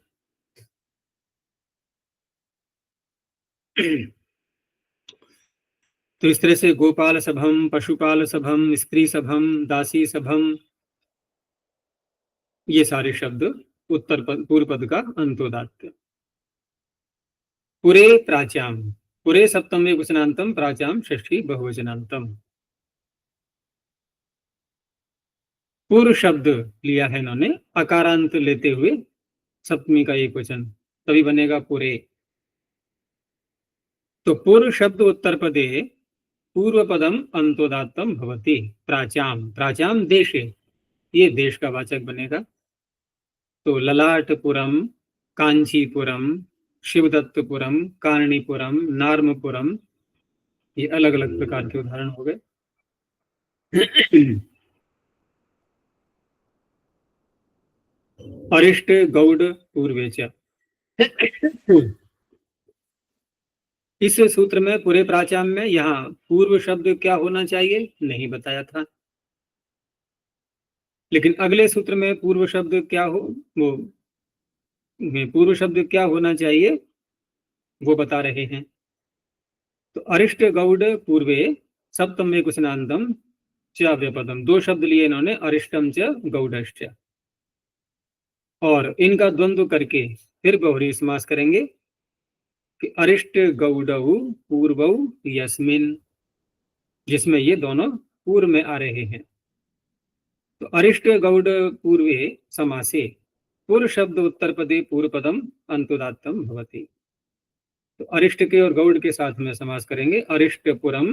तो इस तरह से गोपाल सभम, पशुपाल सभम, स्त्री सभम, दासी सभम, ये सारे शब्द उत्तर पद पूर्व पद का अंतोदात्त। पुरे प्राच्याम, पुरे सप्तम एक वचनांतम, प्राच्याम षष्ठी बहुवचनांतम। पूर्व शब्द लिया है इन्होंने अकारांत लेते हुए, सप्तमी का एक वचन, तभी बनेगा पुरे। तो पूर्व शब्द उत्तर पदे पूर्व पदम अंतोदात्तम भवति। प्राच्याम, प्राच्याम देशे, ये देश का वाचक बनेगा। तो ललाटपुरम, कांचीपुरम, शिवदत्तपुरम, कारणीपुरम, नार्मपुरम, ये अलग अलग प्रकार के उदाहरण हो गए। अरिष्ट गौड़ पूर्वेच, इस सूत्र में पूरे प्राचाम में यहाँ पूर्व शब्द क्या होना चाहिए नहीं बताया था, लेकिन अगले सूत्र में पूर्व शब्द क्या हो, वो पूर्व शब्द क्या होना चाहिए वो बता रहे हैं। तो अरिष्ट गौड़ पूर्वे सप्तम में कुशनांतम च व्यपदम, दो शब्द लिए इन्होंने, अरिष्टम च गौड़श्च, और इनका द्वंद्व करके फिर बहुरी समास करेंगे कि अरिष्ट गौड़ौ पूर्वौ यस्मिन, जिसमें ये दोनों पूर्व में आ रहे हैं। तो अरिष्ट गौड़ पूर्वे समासे पूर्व शब्द उत्तर पदे पूर्व पदम अंतुदात्तम भवति। तो अरिष्ट के और गौड़ के साथ में समास करेंगे। अरिष्टपुरम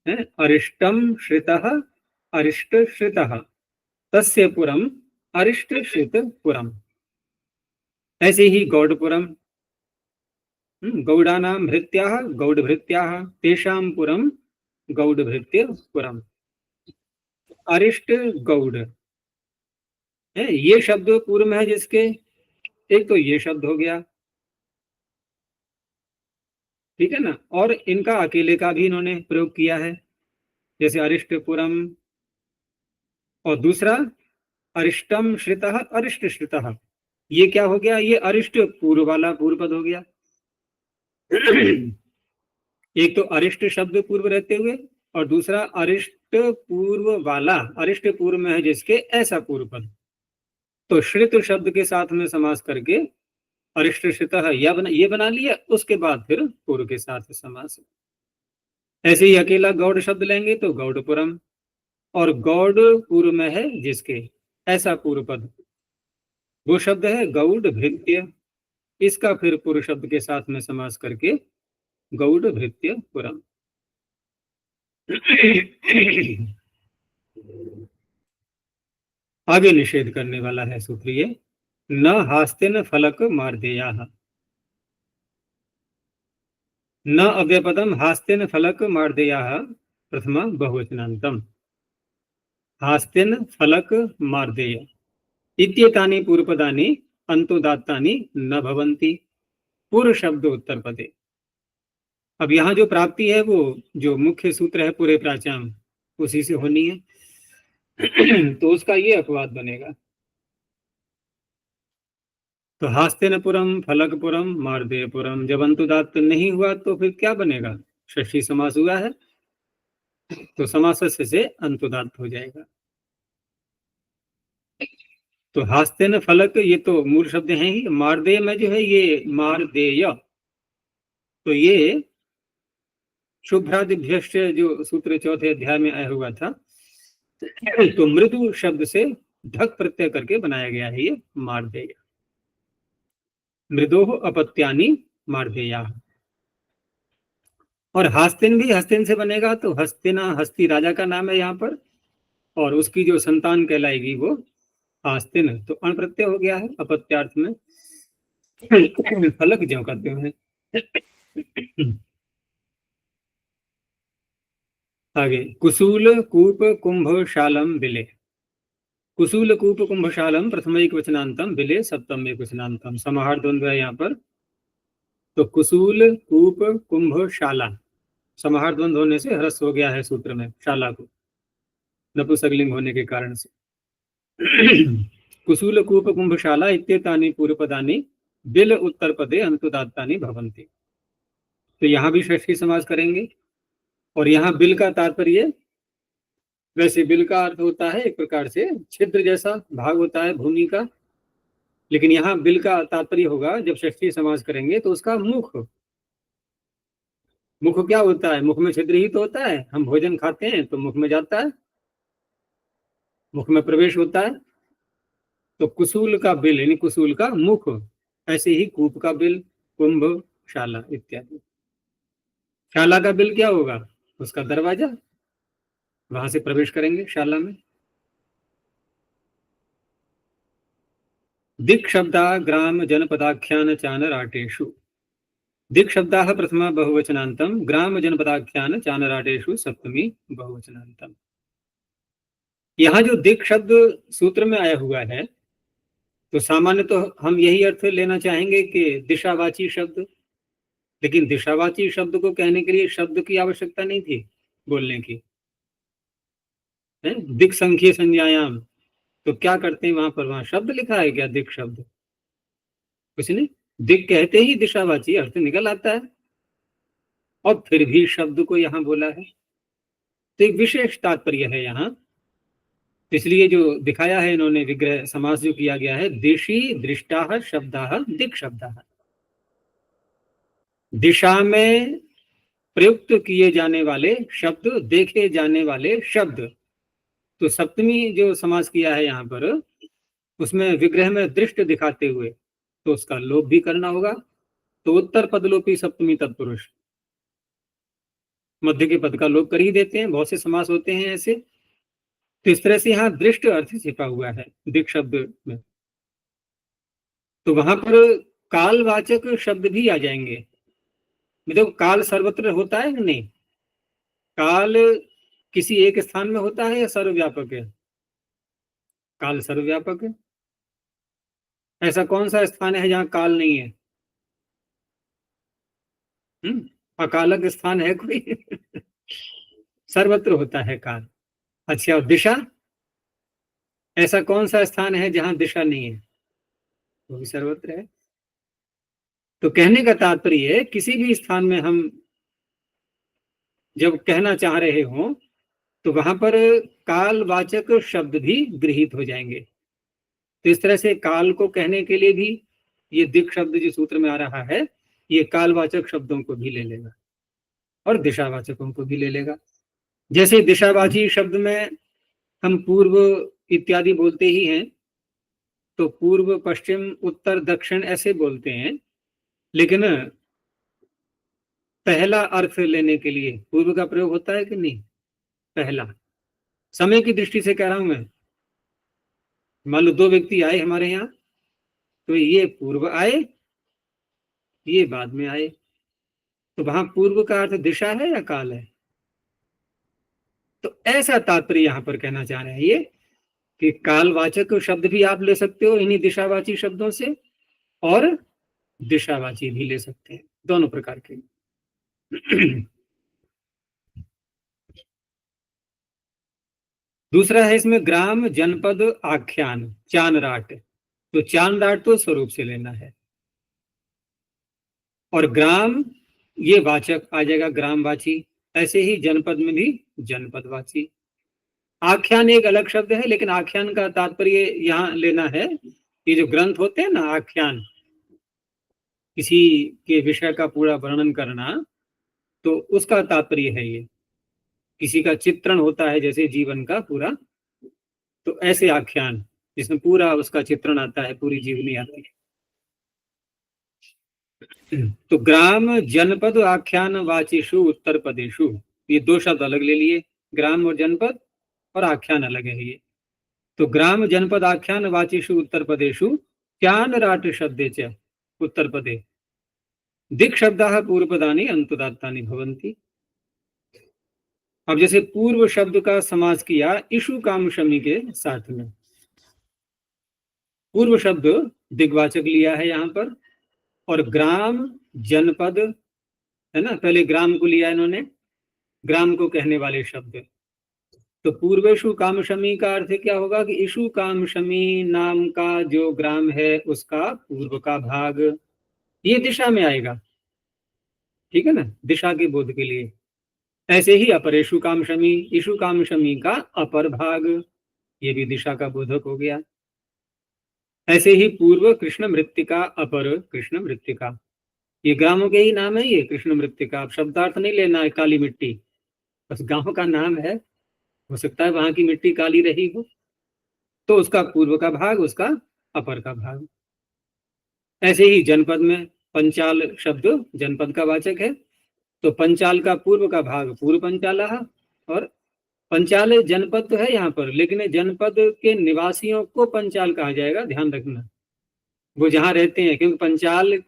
है, अरिष्टम श्रितः, अरिष्ट श्रितः, तस्य पुरम अरिष्ट श्रित पुरम। ऐसे ही गौड़पुरम, गौड़ानाम भृत्याः गौड़ भृत्याः, तेषां पुरम गौड़ भृत्य पुरम। अरिष्ट गौड़ है, ये शब्द पूर्व में है जिसके, एक तो ये शब्द हो गया, ठीक है ना, और इनका अकेले का भी इन्होंने प्रयोग किया है, जैसे अरिष्टपुरम, और दूसरा अरिष्टम श्रितः, अरिष्ट श्रितः, ये क्या हो गया, ये अरिष्ट पूर्व वाला पूर्व पद हो गया। एक तो अरिष्ट शब्द पूर्व रहते हुए, और दूसरा अरिष्ट पूर्व वाला, अरिष्ट पूर्व में है जिसके ऐसा पूर्व पद। तो श्रित शब्द के साथ में समास करके अरिष्ट श्रितः ये बना लिया, उसके बाद फिर पूर्व के साथ समास। ऐसे ही अकेला गौड़ शब्द लेंगे तो गौड़पुरम, और गौड़ पूर्व में है जिसके ऐसा पूर्व पद, वो शब्द है गौड़ भृत्य, इसका फिर पूर्व शब्द के साथ में समास करके गौड़ भृत्य पुरम। आगे निषेध करने वाला है सूत्र ये, न हास्तिन फलक मार्देयाः, न अव्यपदम हास्तिन फलक मार्देयाः प्रथमा बहुवचनान्तम, हास्तिन फलक मार्देय इत्येतानि पूर्वपदानि अंतोदात्तानि न भवन्ति, पूर्व शब्द उत्तर पदे। अब यहाँ जो प्राप्ति है वो जो मुख्य सूत्र है पूरे प्राचाम उसी से होनी है। तो उसका ये अपवाद बनेगा। तो हास्तिनपुरम, फलकपुरम, मार्देयपुरम, जब अंतुदात्त नहीं हुआ तो फिर क्या बनेगा, षष्ठी समास हुआ है तो समासस्य से अंतुदात्त हो जाएगा। तो हास्तिन फलक ये तो मूल शब्द हैं ही, मार्देय में जो है ये मार्देय, तो ये शुभ्रादिभ्यश्च जो सूत्र चौथे अध्याय में आया हुआ था, तो मृदु शब्द से ढक प्रत्यय करके बनाया गया है ये मार्देय। मृदोः अपत्यानि मार्देयाः। और हास्तिन भी हस्तिन से बनेगा, तो हस्तिना हस्ती राजा का नाम है यहाँ पर, और उसकी जो संतान कहलाएगी वो हास्तिन, तो अण प्रत्यय हो गया है अपत्यार्थ में। फलक ज्यों कहते हैं। आगे कुसूल कूप कुंभशालम बिले, कुसूल कूप कुंभशालम प्रथम एक वचनांतम, बिले सप्तम एक वचनांतम, समाहार द्वंद्व है यहाँ पर। तो कुसूल कूप कुंभशाला, समाहार द्वंद्व होने से ह्रस्व हो गया है सूत्र में शाला को, नपुंसकलिंग होने के कारण से। कुसूल कूप कुंभशाला इत्येतानि पूर्वपदानि बिल उत्तर पदे अंतुदात्तानि भवन्ति। तो यहाँ भी षष्ठी समास करेंगे, और यहाँ बिल का तात्पर्य, वैसे बिल का अर्थ होता है एक प्रकार से छिद्र जैसा भाग होता है भूमि का, लेकिन यहाँ बिल का तात्पर्य होगा जब षष्ठी समास करेंगे तो उसका मुख। मुख क्या होता है, मुख में छिद्र ही तो होता है, हम भोजन खाते हैं तो मुख में जाता है, मुख में प्रवेश होता है। तो कुसूल का बिल यानी कुसूल का मुख, ऐसे ही कूप का बिल, कुंभ, शाला इत्यादि। शाला का बिल क्या होगा, उसका दरवाजा, वहां से प्रवेश करेंगे शाला में। दिक् शब्दा ग्राम जनपदाख्यान चानराटेषु। दिक् शब्दाः प्रथमा बहुवचनान्तं, ग्राम जनपदाख्यान चानराटेषु सप्तमी बहुवचनान्तं। यहाँ जो दिक् शब्द सूत्र में आया हुआ है, तो सामान्य तो हम यही अर्थ लेना चाहेंगे कि दिशावाची शब्द, लेकिन दिशावाची शब्द को कहने के लिए शब्द की आवश्यकता नहीं थी बोलने की, है? दिक् संख्य संज्ञायाम, तो क्या करते हैं वहां शब्द लिखा है क्या? दिक् शब्द कुछ नहीं, दिक् कहते ही दिशावाची अर्थ निकल आता है, और फिर भी शब्द को यहाँ बोला है, तो एक विशेष तात्पर्य है यहाँ। इसलिए जो दिखाया है इन्होंने विग्रह समास जो किया गया है, दिशि दृष्टाः शब्दाः दिक् शब्दाः, दिशा में प्रयुक्त किए जाने वाले शब्द, देखे जाने वाले शब्द। तो सप्तमी जो समास किया है यहाँ पर, उसमें विग्रह में दृष्ट दिखाते हुए तो उसका लोप भी करना होगा, तो उत्तर पदलोपी सप्तमी तत्पुरुष, मध्य के पद का लोप कर ही देते हैं, बहुत से समास होते हैं ऐसे। तो इस तरह से यहाँ दृष्ट अर्थ छिपा हुआ है दिक् शब्द में, तो वहां पर कालवाचक शब्द भी आ जाएंगे। देखो, काल सर्वत्र होता है कि नहीं? काल किसी एक स्थान में होता है या सर्वव्यापक है? काल सर्वव्यापक है। ऐसा कौन सा स्थान है जहां काल नहीं है? अकालक स्थान है कोई? सर्वत्र होता है काल। अच्छा, और दिशा, ऐसा कौन सा स्थान है जहां दिशा नहीं है? वो भी सर्वत्र है। तो कहने का तात्पर्य है, किसी भी स्थान में हम जब कहना चाह रहे हो तो वहां पर कालवाचक शब्द भी गृहीत हो जाएंगे। तो इस तरह से काल को कहने के लिए भी ये दिक् शब्द जो सूत्र में आ रहा है, ये कालवाचक शब्दों को भी ले लेगा और दिशावाचकों को भी ले लेगा। जैसे दिशावाची शब्द में हम पूर्व इत्यादि बोलते ही हैं, तो पूर्व, पश्चिम, उत्तर, दक्षिण ऐसे बोलते हैं, लेकिन पहला अर्थ लेने के लिए पूर्व का प्रयोग होता है कि नहीं? पहला, समय की दृष्टि से कह रहा हूं मैं। मान लो दो व्यक्ति आए हमारे यहाँ, तो ये पूर्व आए, ये बाद में आए, तो वहां पूर्व का अर्थ दिशा है या काल है? तो ऐसा तात्पर्य यहां पर कहना चाह रहे हैं ये कि कालवाचक शब्द भी आप ले सकते हो इन्हीं दिशावाची शब्दों से, और दिशावाची भी ले सकते हैं, दोनों प्रकार के। दूसरा है इसमें ग्राम जनपद आख्यान चानराट। तो चानराट तो स्वरूप से लेना है, और ग्राम ये वाचक आ जाएगा, ग्रामवाची। ऐसे ही जनपद में भी जनपदवाची। आख्यान एक अलग शब्द है, लेकिन आख्यान का तात्पर्य यहाँ लेना है, ये जो ग्रंथ होते हैं ना, आख्यान, किसी के विषय का पूरा वर्णन करना, तो उसका तात्पर्य है ये। किसी का चित्रण होता है जैसे जीवन का पूरा, तो ऐसे आख्यान जिसमें पूरा उसका चित्रण आता है, पूरी जीवनी आती है। तो ग्राम जनपद आख्यान वाचिषु उत्तर पदेशु, ये दो शब्द अलग ले लिए, ग्राम और जनपद, और आख्यान अलग है ये। तो ग्राम जनपद आख्यान वाचिषु उत्तर पदेशु चानराट शब्दे च उत्तर पदे दिक् शब्दाः पूर्वपदानि अनुदात्तानि भवन्ति। अब जैसे पूर्व शब्द का समास किया इशु काम शमी के साथ में, पूर्व शब्द दिग्वाचक लिया है यहाँ पर, और ग्राम जनपद है ना, पहले ग्राम को लिया इन्होंने, ग्राम को कहने वाले शब्द। तो पूर्वेशु काम शमी का अर्थ क्या होगा कि इशु काम शमी नाम का जो ग्राम है उसका पूर्व का भाग, ये दिशा में आएगा, ठीक है ना, दिशा के बोध के लिए। ऐसे ही अपरेशु काम शमी, इशु काम शमी का अपर भाग, ये भी दिशा का बोधक हो गया। ऐसे ही पूर्व कृष्ण मृत्तिका, अपर कृष्ण मृत्तिका, ये ग्रामों के ही नाम है, ये कृष्ण मृत्तिका। आप शब्दार्थ नहीं लेना है काली मिट्टी, बस गांव का नाम है, हो सकता है वहां की मिट्टी काली रही हो, तो उसका पूर्व का भाग, उसका अपर का भाग। ऐसे ही जनपद में पंचाल शब्द जनपद का वाचक है, तो पंचाल का पूर्व का भाग पूर्व पंचाला, और पंचाल जनपद तो है यहाँ पर, लेकिन जनपद के निवासियों को पंचाल कहा जाएगा, ध्यान रखना। वो जहाँ रहते हैं, क्योंकि पंचाल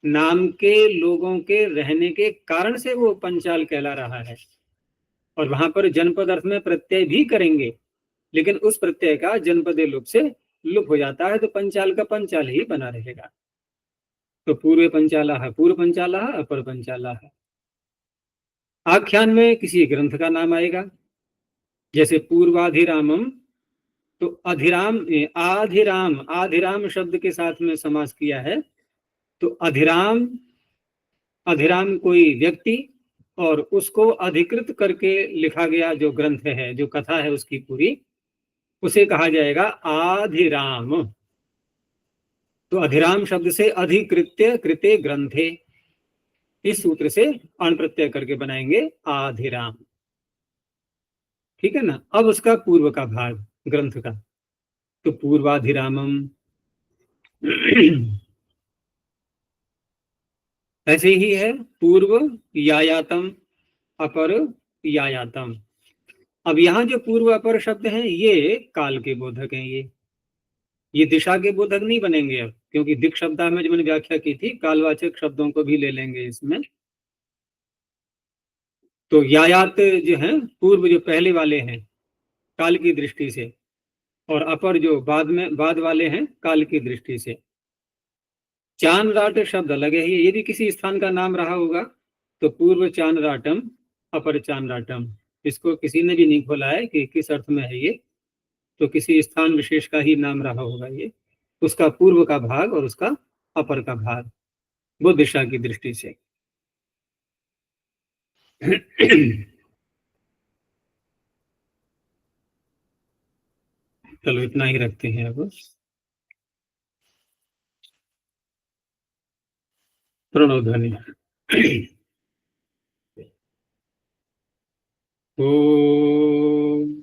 नाम के लोगों के रहने के कारण से वो पंचाल कहला रहा है। और वहां पर जनपद अर्थ में प्रत्यय भी करेंगे, लेकिन उस प्रत्यय का जनपदे लोप से लुप हो जाता है, तो पंचाल का पंचाल ही बना रहेगा। तो पूर्व पंचाला है, पूर्व पंचाला है, अपर पंचाला है। आख्यान में किसी ग्रंथ का नाम आएगा, जैसे पूर्वाधिरामम, तो अधिराम, आधिराम, आधिराम शब्द के साथ में समास किया है। तो अधिराम, अधिराम कोई व्यक्ति, और उसको अधिकृत करके लिखा गया जो ग्रंथ है, जो कथा है उसकी पूरी, उसे कहा जाएगा आधिराम। तो अधिराम शब्द से अधिकृत्य कृते ग्रंथे, इस सूत्र से अण प्रत्यय करके बनाएंगे आधिराम। ठीक है ना। अब उसका पूर्व का भाग ग्रंथ का, तो पूर्वाधिरामम ऐसे ही है, पूर्व यायातम, अपर यायातम। अब यहाँ जो पूर्व अपर शब्द हैं ये काल के बोधक हैं, ये दिशा के बोधक नहीं बनेंगे अब, क्योंकि दिक् शब्द में जो मैंने व्याख्या की थी, कालवाचक शब्दों को भी ले लेंगे इसमें। तो यायात जो है पूर्व, जो पहले वाले हैं काल की दृष्टि से, और अपर जो बाद में बाद वाले हैं काल की दृष्टि से। चानराट शब्द अलग है, ये भी किसी स्थान का नाम रहा होगा, तो पूर्व चानराटम, अपर चानराटम, इसको किसी ने भी नहीं खोला है कि किस अर्थ में है ये, तो किसी स्थान विशेष का ही नाम रहा होगा ये, उसका पूर्व का भाग और उसका अपर का भाग, वो दिशा की दृष्टि से। चलो इतना ही रखते हैं अब। प्रणव ध्वनि। ओम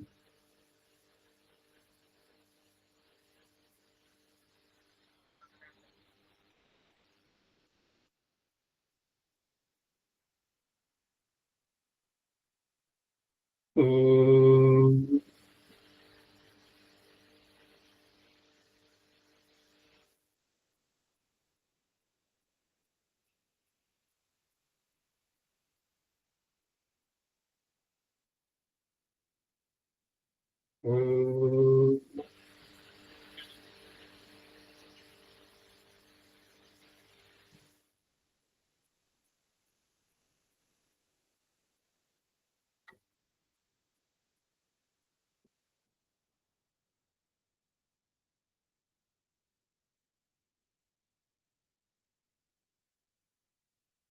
ओम ओम।